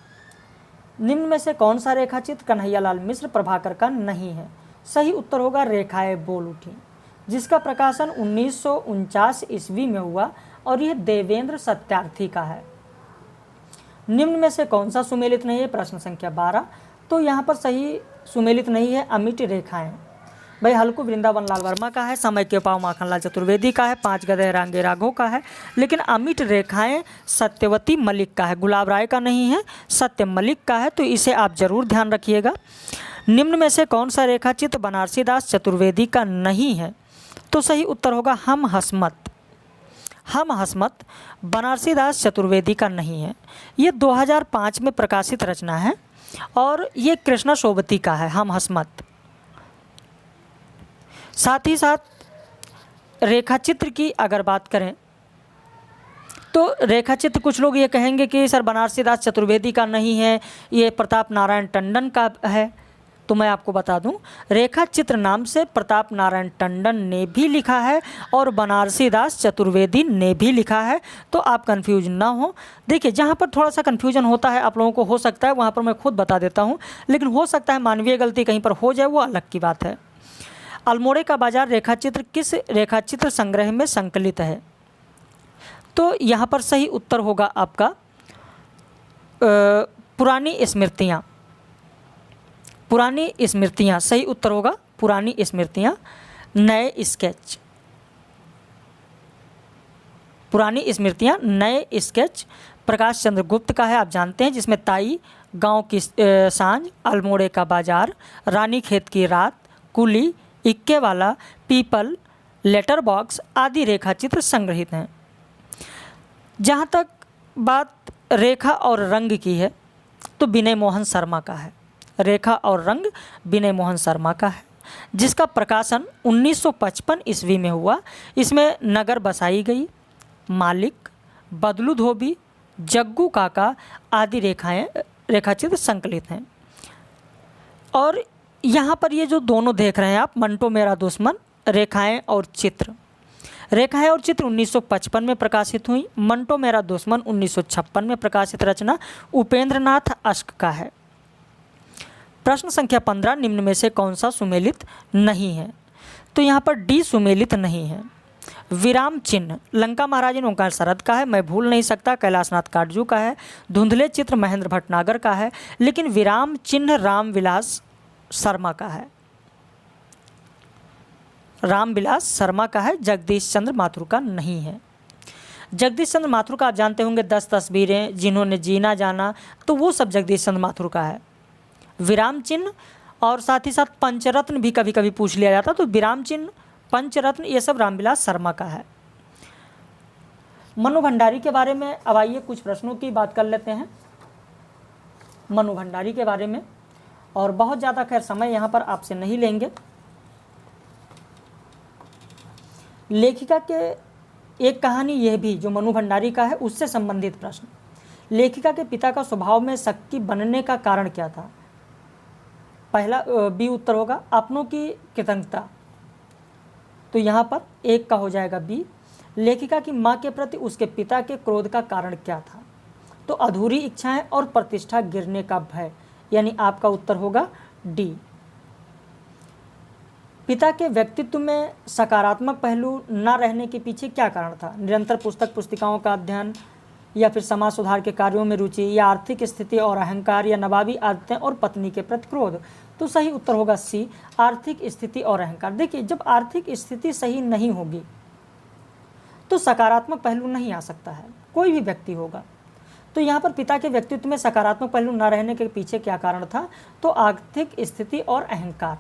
निम्न में से कौन सा रेखाचित्र कन्हैयालाल मिश्र प्रभाकर का नहीं है? सही उत्तर होगा रेखाएं बोल उठी, जिसका प्रकाशन 1949 ईस्वी में हुआ और यह देवेंद्र सत्यार्थी का है। निम्न में से कौन सा सुमेलित नहीं है? प्रश्न संख्या 12। तो यहाँ पर सही सुमेलित नहीं है अमिट रेखाएं। भाई हल्कू वृंदावन लाल वर्मा का है, समय के पाव माखनलाल चतुर्वेदी का है, 5 गधे रांगे राघव का है, लेकिन अमिट रेखाएं सत्यवती मलिक का है, गुलाब राय का नहीं है, सत्य मलिक का है। तो इसे आप जरूर ध्यान रखिएगा। निम्न में से कौन सा रेखाचित्र बनारसी दास चतुर्वेदी का नहीं है? तो सही उत्तर होगा हम हसमत बनारसी दास चतुर्वेदी का नहीं है। ये 2005 में प्रकाशित रचना है और ये कृष्णा सोबती का है, हम हसमत। साथ ही साथ रेखाचित्र की अगर बात करें तो रेखाचित्र कुछ लोग ये कहेंगे कि सर बनारसी दास चतुर्वेदी का नहीं है, ये प्रताप नारायण टंडन का है। तो मैं आपको बता दूं, रेखाचित्र नाम से प्रताप नारायण टंडन ने भी लिखा है और बनारसी दास चतुर्वेदी ने भी लिखा है। तो आप कंफ्यूज ना हो। देखिए जहाँ पर थोड़ा सा कंफ्यूजन होता है आप लोगों को हो सकता है, वहाँ पर मैं खुद बता देता हूँ, लेकिन हो सकता है मानवीय गलती कहीं पर हो जाए, वो अलग की बात है। अल्मोड़े का बाजार रेखाचित्र किस रेखाचित्र संग्रह में संकलित है? तो यहाँ पर सही उत्तर होगा आपका पुरानी स्मृतियाँ। पुरानी स्मृतियाँ, सही उत्तर होगा पुरानी स्मृतियाँ। नए स्केच, पुरानी स्मृतियाँ नए स्केच प्रकाश चंद्र गुप्त का है, आप जानते हैं, जिसमें ताई, गांव की सांझ, अल्मोड़े का बाजार, रानी खेत की रात, कुली, इक्के वाला, पीपल, लेटर बॉक्स आदि रेखा चित्र संग्रहित हैं। जहाँ तक बात रेखा और रंग की है तो विनय मोहन शर्मा का है। रेखा और रंग विनय मोहन शर्मा का है, जिसका प्रकाशन 1955 ईस्वी में हुआ। इसमें नगर बसाई गई, मालिक, बदलू धोबी, जग्गू काका आदि रेखाचित्र संकलित हैं। और यहाँ पर ये जो दोनों देख रहे हैं आप, मंटो मेरा दुश्मन, रेखाएं और चित्र, रेखाएं और चित्र 1955 में प्रकाशित हुई। मंटो मेरा दुश्मन 1956 में प्रकाशित रचना उपेंद्र नाथ अश्क का है। प्रश्न संख्या 15, निम्न में से कौन सा सुमेलित नहीं है? तो यहाँ पर डी सुमेलित नहीं है। विराम चिन्ह लंका महाराजन ओंकार शरद का है, मैं भूल नहीं सकता कैलाशनाथ काटजू का है, धुंधले चित्र महेंद्र भटनागर का है, लेकिन विराम चिन्ह रामविलास शर्मा का है। रामविलास शर्मा का है, जगदीश चंद्र माथुर का नहीं है। जगदीश चंद्र माथुर का आप जानते होंगे 10 तस्वीरें, जिन्होंने जीना जाना, तो वो सब जगदीश चंद्र माथुर का है। विराम चिन्ह और साथ ही साथ पंचरत्न भी कभी कभी पूछ लिया जाता, तो विराम चिन्ह, पंचरत्न, ये सब रामविलास शर्मा का है। मनु भंडारी के बारे में अब आइए कुछ प्रश्नों की बात कर लेते हैं मनु भंडारी के बारे में, और बहुत ज़्यादा खैर समय यहाँ पर आपसे नहीं लेंगे। लेखिका के एक कहानी यह भी जो मनु भंडारी का है उससे संबंधित प्रश्न। लेखिका के पिता का स्वभाव में शक्की बनने का कारण क्या था? पहला बी उत्तर होगा, अपनों की कृतज्ञता, तो यहाँ पर एक का हो जाएगा बी। लेखिका की माँ के प्रति उसके पिता के क्रोध का कारण क्या था? तो अधूरी इच्छाएं और प्रतिष्ठा गिरने का भय, यानी आपका उत्तर होगा डी। पिता के व्यक्तित्व में सकारात्मक पहलू न रहने के पीछे क्या कारण था? निरंतर पुस्तक पुस्तिकाओं का अध्ययन, या फिर समाज सुधार के कार्यों में रुचि, या आर्थिक स्थिति और अहंकार, या नवाबी आदतें और पत्नी के प्रति क्रोध? तो सही उत्तर होगा सी, आर्थिक स्थिति और अहंकार। देखिए, जब आर्थिक स्थिति सही नहीं होगी तो सकारात्मक पहलू नहीं आ सकता है, कोई भी व्यक्ति होगा। तो यहाँ पर पिता के व्यक्तित्व में सकारात्मक पहलू न रहने के पीछे क्या कारण था? तो आर्थिक स्थिति और अहंकार।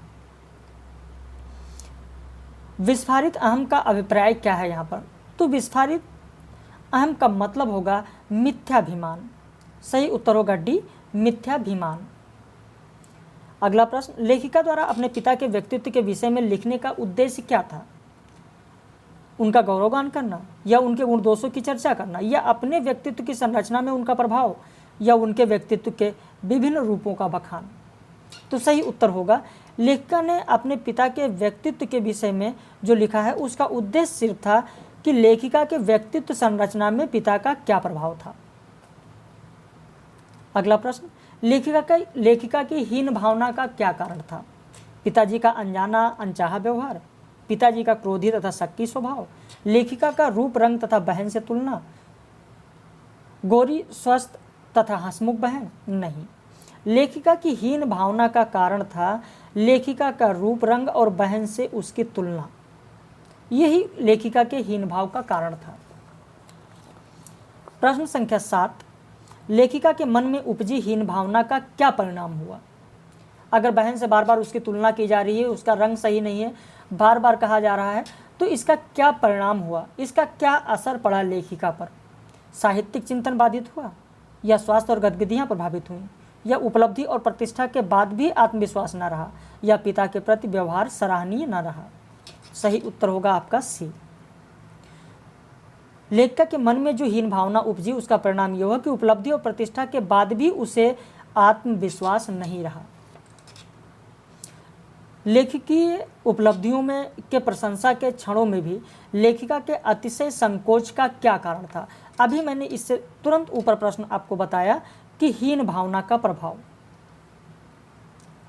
विस्फारित अहम का अभिप्राय क्या है यहाँ पर? तो विस्फारित अहम का मतलब होगा मिथ्याभिमान। सही उत्तर होगा डी, मिथ्याभिमान। अगला प्रश्न, लेखिका द्वारा अपने पिता के व्यक्तित्व के विषय में लिखने का उद्देश्य क्या था? उनका गौरवगान करना, या उनके गुण दोषों की चर्चा करना, या अपने व्यक्तित्व की संरचना में उनका प्रभाव, या उनके व्यक्तित्व के विभिन्न रूपों का बखान? तो सही उत्तर होगा, लेखिका ने अपने पिता के व्यक्तित्व के विषय में जो लिखा है उसका उद्देश्य सिर्फ था कि लेखिका के व्यक्तित्व संरचना में पिता का क्या प्रभाव था। अगला प्रश्न, लेखिका की हीन भावना का क्या कारण था? पिताजी का अनजाना अनचाहा व्यवहार, पिताजी का क्रोधी तथा शक्की स्वभाव, लेखिका का रूप रंग तथा बहन से तुलना, गोरी स्वस्थ तथा हंसमुख बहन? नहीं, लेखिका की हीन भावना का कारण था लेखिका का रूप रंग और बहन से उसकी तुलना। यही लेखिका के हीन भाव का कारण था। प्रश्न संख्या 7, लेखिका के मन में उपजी हीन भावना का क्या परिणाम हुआ? अगर बहन से बार बार उसकी तुलना की जा रही है, उसका रंग सही नहीं है, बार बार कहा जा रहा है, तो इसका क्या परिणाम हुआ? इसका क्या असर पड़ा लेखिका पर? साहित्यिक चिंतन बाधित हुआ, या स्वास्थ्य और गतिविधियाँ प्रभावित हुई, या उपलब्धि और प्रतिष्ठा के बाद भी आत्मविश्वास न रहा, या पिता के प्रति व्यवहार सराहनीय न रहा? सही उत्तर होगा आपका सी। लेखिका के मन में जो हीन भावना उपजी उसका परिणाम यह हुआ कि उपलब्धि और प्रतिष्ठा के बाद भी उसे आत्मविश्वास नहीं रहा। लेखकीय उपलब्धियों में के प्रशंसा के क्षणों में भी लेखिका के अतिशय संकोच का क्या कारण था? अभी मैंने इससे तुरंत ऊपर प्रश्न आपको बताया कि हीन भावना का प्रभाव।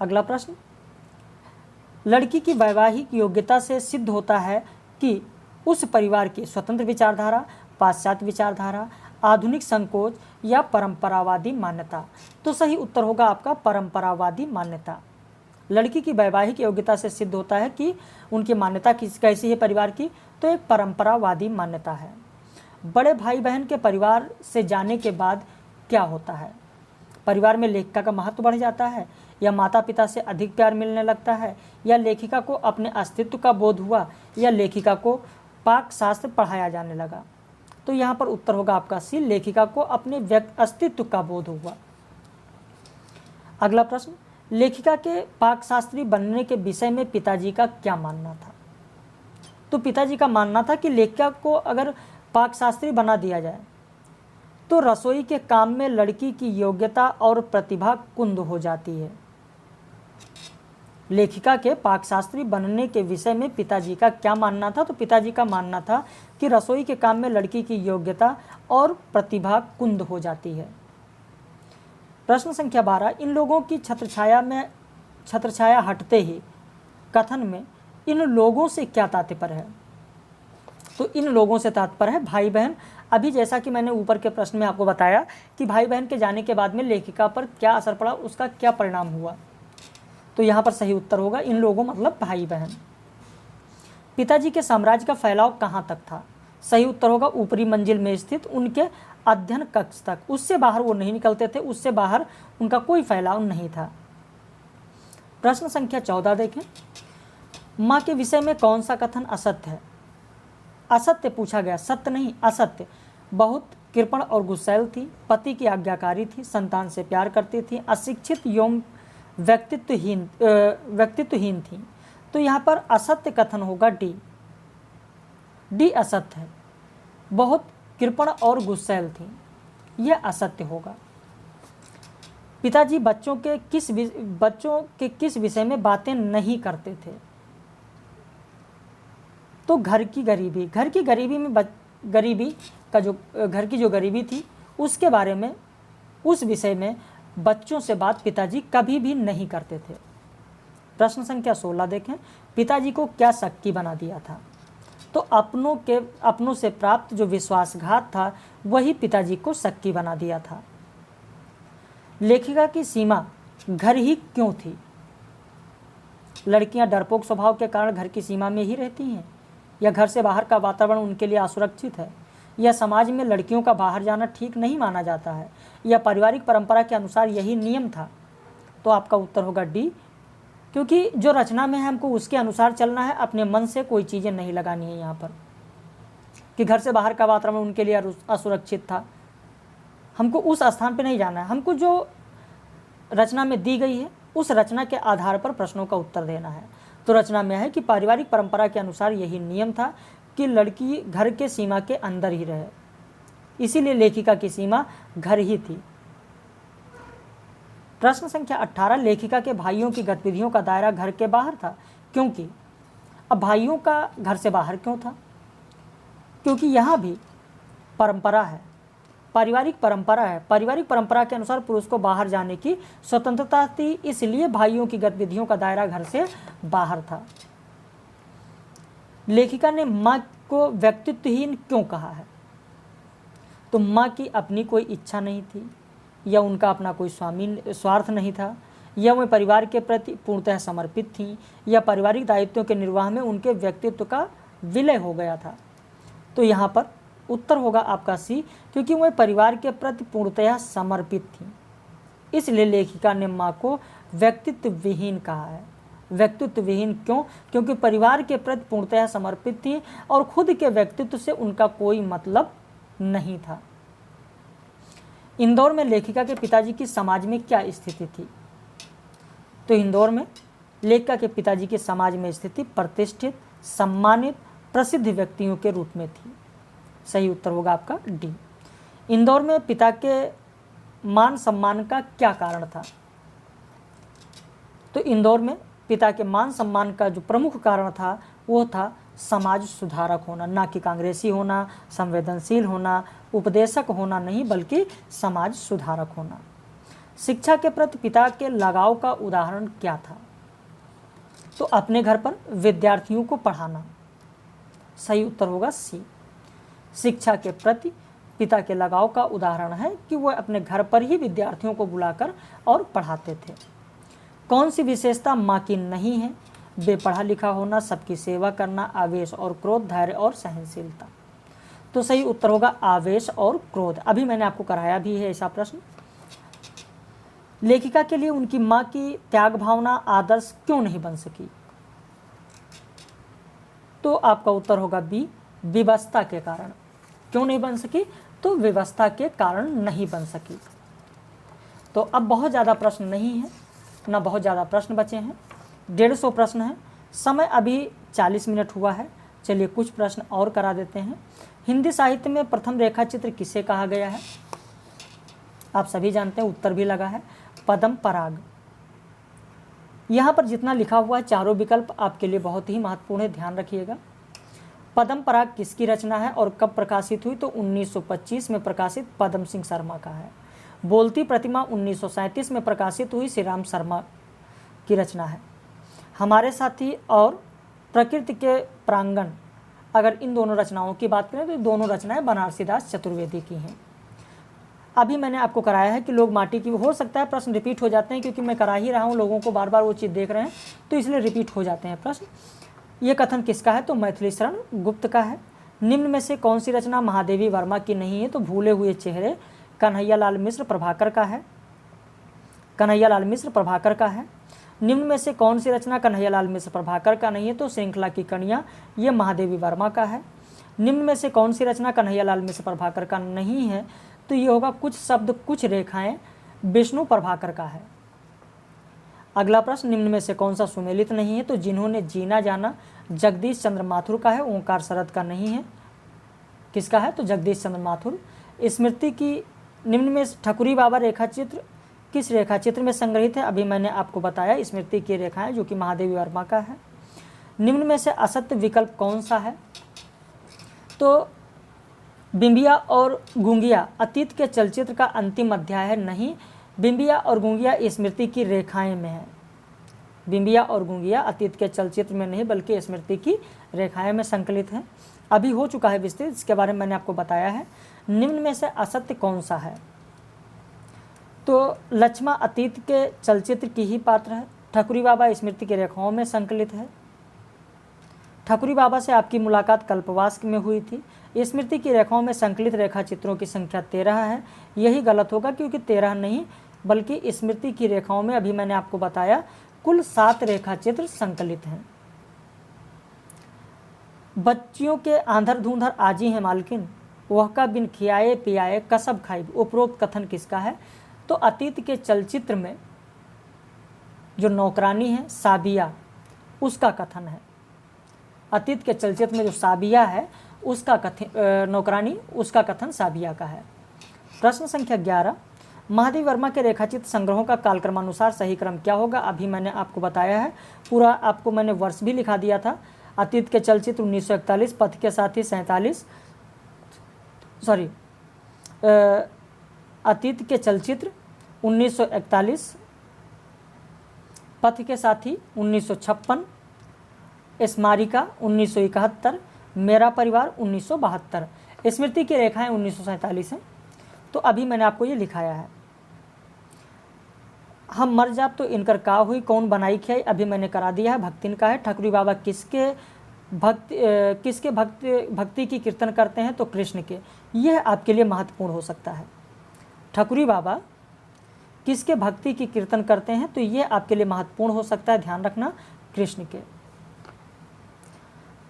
अगला प्रश्न, लड़की की वैवाहिक योग्यता से सिद्ध होता है कि उस परिवार की स्वतंत्र विचारधारा, पाश्चात्य विचारधारा, आधुनिक संकोच, या परंपरावादी मान्यता? तो सही उत्तर होगा आपका परंपरावादी मान्यता। लड़की की वैवाहिक योग्यता से सिद्ध होता है कि उनकी मान्यता कैसी है परिवार की, तो एक परंपरावादी मान्यता है। बड़े भाई बहन के परिवार से जाने के बाद क्या होता है? परिवार में लेखिका का महत्व बढ़ जाता है, या माता पिता से अधिक प्यार मिलने लगता है, या लेखिका को अपने अस्तित्व का बोध हुआ, या लेखिका को पाक शास्त्र पढ़ाया जाने लगा। तो यहाँ पर उत्तर होगा आपका सी, लेखिका को अपने अस्तित्व का बोध हुआ। अगला प्रश्न, लेखिका के पाक शास्त्री बनने के विषय में पिताजी का क्या मानना था? तो पिताजी का मानना था कि लेखिका को अगर पाक शास्त्री बना दिया जाए तो रसोई के काम में लड़की की योग्यता और प्रतिभा कुंद हो जाती है। लेखिका के पाकशास्त्री बनने के विषय में पिताजी का क्या मानना था? तो पिताजी का मानना था कि रसोई के काम में लड़की की योग्यता और प्रतिभा कुंद हो जाती है। प्रश्न संख्या 12, इन लोगों की छत्रछाया हटते ही कथन में इन लोगों से क्या तात्पर्य है? तो इन लोगों से तात्पर्य है भाई बहन। अभी जैसा कि मैंने ऊपर के प्रश्न में आपको बताया कि भाई बहन के जाने के बाद में लेखिका पर क्या असर पड़ा, उसका क्या परिणाम हुआ, तो यहाँ पर सही उत्तर होगा इन लोगों मतलब भाई बहन। पिताजी के साम्राज्य का फैलाव कहाँ तक था? सही उत्तर होगा ऊपरी मंजिल में स्थित उनके अध्ययन कक्ष तक, उससे बाहर वो नहीं निकलते थे, उससे बाहर उनका कोई फैलाव नहीं था। प्रश्न संख्या 14 देखें, माँ के विषय में कौन सा कथन असत्य है? असत्य पूछा गया, सत्य नहीं, असत्य। बहुत कृपण और गुस्सैल थी, पति की आज्ञाकारी थी, संतान से प्यार करती थी, अशिक्षित एवं व्यक्तित्वहीन थी। तो यहाँ पर असत्य कथन होगा डी असत्य है। बहुत कृपण और गुस्सैल थी, यह असत्य होगा। पिताजी बच्चों के किस विषय में बातें नहीं करते थे? तो घर की गरीबी में घर की जो गरीबी थी उसके बारे में, उस विषय में बच्चों से बात पिताजी कभी भी नहीं करते थे। प्रश्न संख्या 16 देखें, पिताजी को क्या शक्की बना दिया था? तो अपनों से प्राप्त जो विश्वासघात था वही पिताजी को शक्की बना दिया था। लेखिका की सीमा घर ही क्यों थी? लड़कियां डरपोक स्वभाव के कारण घर की सीमा में ही रहती हैं, या घर से बाहर का वातावरण उनके लिए असुरक्षित है, या समाज में लड़कियों का बाहर जाना ठीक नहीं माना जाता है, या पारिवारिक परंपरा के अनुसार यही नियम था? तो आपका उत्तर होगा डी, क्योंकि जो रचना में है हमको उसके अनुसार चलना है, अपने मन से कोई चीज़ें नहीं लगानी है यहाँ पर कि घर से बाहर का वातावरण उनके लिए असुरक्षित था, हमको उस स्थान पर नहीं जाना है। हमको जो रचना में दी गई है उस रचना के आधार पर प्रश्नों का उत्तर देना है। तो रचना में है कि पारिवारिक परंपरा के अनुसार यही नियम था कि लड़की घर के सीमा के अंदर ही रहे, इसीलिए लेखिका की सीमा घर ही थी। प्रश्न संख्या 18, लेखिका के भाइयों की गतिविधियों का दायरा घर के बाहर था, क्योंकि? अब भाइयों का घर से बाहर क्यों था? क्योंकि यहाँ भी परंपरा है, पारिवारिक परंपरा है। पारिवारिक परंपरा के अनुसार पुरुष को बाहर जाने की स्वतंत्रता थी, इसलिए भाइयों की गतिविधियों का दायरा घर से बाहर था। लेखिका ने माँ को व्यक्तित्वहीन क्यों कहा है? तो माँ की अपनी कोई इच्छा नहीं थी, या उनका अपना कोई स्वार्थ नहीं था, या वे परिवार के प्रति पूर्णतः समर्पित थीं, या पारिवारिक दायित्वों के निर्वाह में उनके व्यक्तित्व का विलय हो गया था। तो यहाँ पर उत्तर होगा आपका सी, क्योंकि वह परिवार के प्रति पूर्णतः समर्पित थी, इसलिए लेखिका ने माँ को व्यक्तित्व विहीन कहा है। व्यक्तित्व विहीन क्यों? क्योंकि परिवार के प्रति पूर्णतः समर्पित थी और खुद के व्यक्तित्व से उनका कोई मतलब नहीं था। इंदौर में लेखिका के पिताजी की समाज में क्या स्थिति थी? तो इंदौर में लेखिका के पिताजी की समाज में स्थिति प्रतिष्ठित, सम्मानित, प्रसिद्ध व्यक्तियों के रूप में थी। सही उत्तर होगा आपका डी। इंदौर में पिता के मान सम्मान का क्या कारण था? तो इंदौर में पिता के मान सम्मान का जो प्रमुख कारण था वो था समाज सुधारक होना, ना कि कांग्रेसी होना, संवेदनशील होना, उपदेशक होना नहीं, बल्कि समाज सुधारक होना। शिक्षा के प्रति पिता के लगाव का उदाहरण क्या था? तो अपने घर पर विद्यार्थियों को पढ़ाना। सही उत्तर होगा सी। शिक्षा के प्रति पिता के लगाव का उदाहरण है कि वह अपने घर पर ही विद्यार्थियों को बुलाकर और पढ़ाते थे। कौन सी विशेषता माँ की नहीं है? बेपढ़ा लिखा होना, सबकी सेवा करना, आवेश और क्रोध, धैर्य और सहनशीलता। तो सही उत्तर होगा आवेश और क्रोध। अभी मैंने आपको कराया भी है ऐसा प्रश्न। लेखिका के लिए उनकी माँ की त्याग भावना आदर्श क्यों नहीं बन सकी? तो आपका उत्तर होगा बी, विवशता के कारण। क्यों नहीं बन सकी? तो विवशता के कारण नहीं बन सकी। तो अब बहुत ज़्यादा प्रश्न नहीं है, ना बहुत ज़्यादा प्रश्न बचे हैं, 150 प्रश्न है। समय अभी 40 मिनट हुआ है। चलिए कुछ प्रश्न और करा देते हैं। हिंदी साहित्य में प्रथम रेखा चित्र किसे कहा गया है? आप सभी जानते हैं, उत्तर भी लगा है, पद्म पराग। यहाँ पर जितना लिखा हुआ है चारों विकल्प आपके लिए बहुत ही महत्वपूर्ण है, ध्यान रखिएगा। पद्म पराग किसकी रचना है और कब प्रकाशित हुई? तो 1925 में प्रकाशित पद्म सिंह शर्मा का है। बोलती प्रतिमा 1937 में प्रकाशित हुई, श्री राम शर्मा की रचना है। हमारे साथी और प्रकृति के प्रांगण, अगर इन दोनों रचनाओं की बात करें तो दोनों रचनाएं बनारसी दास चतुर्वेदी की हैं। अभी मैंने आपको कराया है कि लोग माटी की, हो सकता है प्रश्न रिपीट हो जाते हैं क्योंकि मैं करा ही रहा हूँ, लोगों को बार बार वो चीज़ देख रहे हैं तो इसलिए रिपीट हो जाते हैं प्रश्न। ये कथन किसका है? तो मैथिली शरण गुप्त का है। निम्न में से कौन सी रचना महादेवी वर्मा की नहीं है? तो भूले हुए चेहरे कन्हैयालाल मिश्र प्रभाकर का है। कन्हैयालाल मिश्र प्रभाकर का है। निम्न में से कौन सी रचना कन्हैयालाल मिश्र प्रभाकर का नहीं है? तो श्रृंखला की कणियाँ, ये महादेवी वर्मा का है। निम्न में से कौन सी रचना कन्हैयालाल मिश्र प्रभाकर का नहीं है? तो ये होगा कुछ शब्द कुछ रेखाएं, विष्णु प्रभाकर का है। अगला प्रश्न, निम्न में से कौन सा सुमेलित नहीं है? तो जिन्होंने जीना जाना, जगदीश चंद्र माथुर का है, ओंकार शरद का नहीं है। किसका है? तो जगदीश चंद्र माथुर। स्मृति की निम्न में ठकुरी बाबा रेखाचित्र किस रेखाचित्र में संग्रहित है? अभी मैंने आपको बताया स्मृति की रेखाएं, जो कि महादेवी वर्मा का है। निम्न में से असत्य विकल्प कौन सा है? तो बिंबिया और गुंगिया अतीत के चलचित्र का अंतिम अध्याय है। नहीं, बिंबिया और गुंगिया स्मृति की रेखाएं में है। बिंबिया और गुंगिया अतीत के चलचित्र में नहीं बल्कि स्मृति की रेखाएं में संकलित है। अभी हो चुका है विस्तृत, इसके बारे में मैंने आपको बताया है। निम्न में से असत्य कौन सा है? तो लक्ष्मा अतीत के चलचित्र की ही पात्र है। ठकुरी बाबा स्मृति की रेखाओं में संकलित है। ठकुरी बाबा से आपकी मुलाकात कल्पवास में हुई थी। स्मृति की रेखाओं में संकलित रेखा चित्रों की संख्या 13 है। यही गलत होगा क्योंकि 13 नहीं बल्कि स्मृति की रेखाओं में अभी मैंने आपको बताया कुल 7 रेखा चित्र संकलित हैं। बच्चियों के आंधर धूंधर आजी हैं मालकिन, वह का बिन खियाए पियाए कसब खाई। उपरोक्त कथन किसका है? तो अतीत के चलचित्र में जो नौकरानी है साबिया, उसका कथन है। अतीत के चलचित्र में जो साबिया है उसका कथन, नौकरानी, उसका कथन साबिया का है। प्रश्न संख्या 11, महादेवी वर्मा के रेखाचित्र संग्रहों का कालक्रमानुसार सही क्रम क्या होगा? अभी मैंने आपको बताया है, पूरा आपको मैंने वर्ष भी लिखा दिया था। अतीत के चलचित्र 1941, पथ के साथी 47, अतीत के चलचित्र 1941, पथ के साथी 1956, स्मारिका 1971, मेरा परिवार 1972, स्मृति की रेखाएं 1947 हैं। तो अभी मैंने आपको ये लिखाया है। हम मर जाब तो इनकर का हुई, कौन बनाई खियाई, अभी मैंने करा दिया है, भक्तिन का है। ठकुरी बाबा किसके भक्ति की कीर्तन करते हैं? तो कृष्ण के। यह आपके लिए महत्वपूर्ण हो सकता है। ठकुरी बाबा किसके भक्ति की कीर्तन करते हैं? तो यह आपके लिए महत्वपूर्ण हो सकता है, ध्यान रखना, कृष्ण के।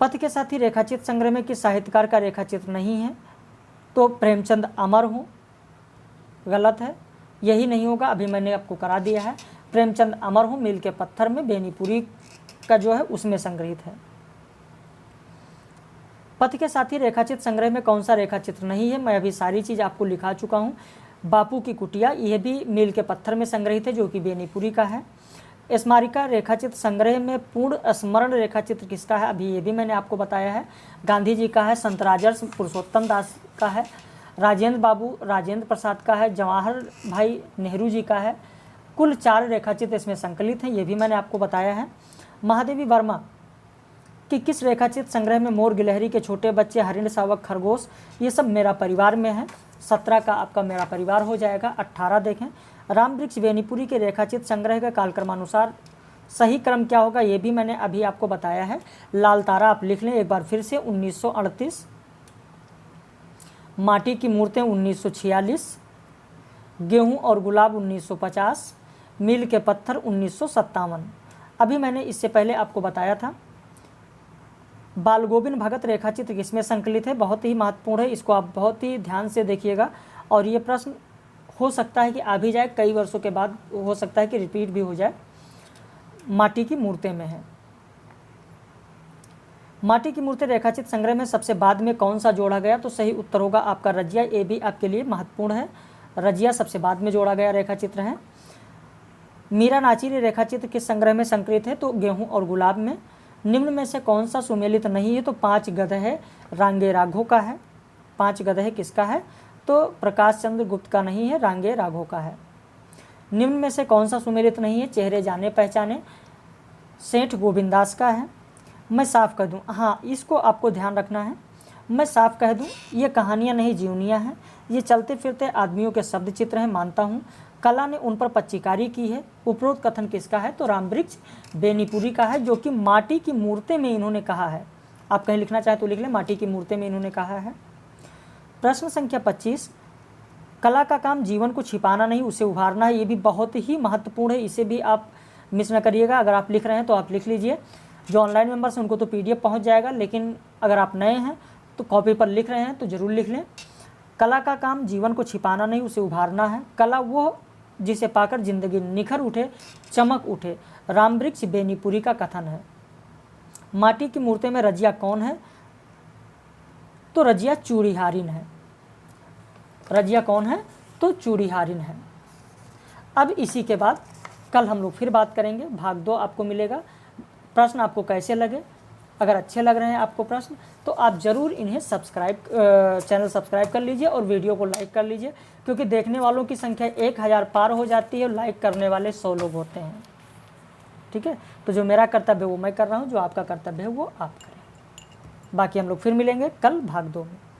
पथ के साथी रेखाचित्र संग्रह में किस साहित्यकार का रेखाचित्र नहीं है? तो प्रेमचंद अमर हो, गलत है, यही नहीं होगा, अभी मैंने आपको करा दिया है। प्रेमचंद अमर हो मील के पत्थर में बेनीपुरी का जो है उसमें संग्रहित है। पथ के साथी रेखाचित्र संग्रह में कौन सा रेखाचित्र नहीं है? मैं अभी सारी चीज़ आपको लिखा चुका हूँ। बापू की कुटिया, यह भी मील के पत्थर में संग्रहित है, जो कि बेनीपुरी का है। स्मारिका रेखाचित्र संग्रह में पूर्ण स्मरण रेखाचित्र किसका है? अभी ये भी मैंने आपको बताया है, गांधी जी का है। संत राजर्ष पुरुषोत्तम दास का है। राजेंद्र बाबू राजेंद्र प्रसाद का है। जवाहर भाई नेहरू जी का है। कुल 4 रेखाचित्र इसमें संकलित हैं, ये भी मैंने आपको बताया है। महादेवी वर्मा कि किस रेखाचित्र संग्रह में मोर गिलहरी के छोटे बच्चे, हरिण शावक, खरगोश, ये सब मेरा परिवार में है। 17 का आपका मेरा परिवार हो जाएगा। 18 देखें, राम वृक्ष बेनीपुरी के रेखाचित्र संग्रह के कालक्रमानुसार सही क्रम क्या होगा, ये भी मैंने अभी आपको बताया है। लाल तारा आप लिख लें एक बार फिर से 1938, माटी की मूर्तें 1946, गेहूं और गुलाब 1950, मील के पत्थर 1957। अभी मैंने इससे पहले आपको बताया था बाल गोविंद भगत रेखाचित्र किसमें संकलित है, बहुत ही महत्वपूर्ण है, इसको आप बहुत ही ध्यान से देखिएगा। और ये प्रश्न हो सकता है कि आ भी जाए, कई वर्षों के बाद हो सकता है कि रिपीट भी हो जाए। माटी की मूर्तें में है। माटी की मूर्तें रेखाचित्र संग्रह में सबसे बाद में कौन सा जोड़ा गया, तो सही उत्तर होगा आपका रजिया। ये भी आपके लिए महत्वपूर्ण है, रजिया सबसे बाद में जोड़ा गया रेखाचित्र है। मीरा नाचिर रेखाचित्र किस संग्रह में संकलित है, तो गेहूं और गुलाब में। निम्न में से कौन सा सुमेलित नहीं है, तो 5 गधे रांगे राघो का है। 5 गधे किसका है, तो प्रकाश चंद्र गुप्त का नहीं है, रांगे राघो का है। निम्न में से कौन सा सुमेलित नहीं है, चेहरे जाने पहचाने सेठ गोविंदास का है। मैं साफ कह दूं, हाँ इसको आपको ध्यान रखना है, मैं साफ कह दूं ये कहानियाँ नहीं जीवनियाँ हैं, ये चलते फिरते आदमियों के शब्द चित्र हैं, मानता हूँ। कला ने उन पर पच्चीकारी की है। उपरोक्त कथन किसका है, तो राम वृक्ष बेनीपुरी का है, जो कि माटी की मूर्तें में इन्होंने कहा है। आप कहीं लिखना चाहें तो लिख लें, माटी की मूर्तें में इन्होंने कहा है। प्रश्न संख्या 25, कला का काम जीवन को छिपाना नहीं उसे उभारना है। ये भी बहुत ही महत्वपूर्ण है, इसे भी आप मिस न करिएगा। अगर आप लिख रहे हैं तो आप लिख लीजिए, जो ऑनलाइन मेंबर्स हैं उनको तो PDF पहुंच जाएगा, लेकिन अगर आप नए हैं तो कॉपी पर लिख रहे हैं तो ज़रूर लिख लें। कला का काम जीवन को छिपाना नहीं उसे उभारना है। कला वो जिसे पाकर जिंदगी निखर उठे, चमक उठे, राम वृक्ष बेनीपुरी का कथन है। माटी की मूर्तें में रजिया कौन है, तो रजिया चूड़ीहारिन है। रजिया कौन है, तो चूड़ीहारिन है। अब इसी के बाद कल हम लोग फिर बात करेंगे, भाग 2 आपको मिलेगा। प्रश्न आपको कैसे लगे, अगर अच्छे लग रहे हैं आपको प्रश्न, तो आप ज़रूर इन्हें चैनल सब्सक्राइब कर लीजिए और वीडियो को लाइक कर लीजिए, क्योंकि देखने वालों की संख्या 1000 पार हो जाती है और लाइक करने वाले 100 लोग होते हैं। ठीक है, तो जो मेरा कर्तव्य है वो मैं कर रहा हूँ, जो आपका कर्तव्य है वो आप करें। बाकी हम लोग फिर मिलेंगे कल भाग 2 में।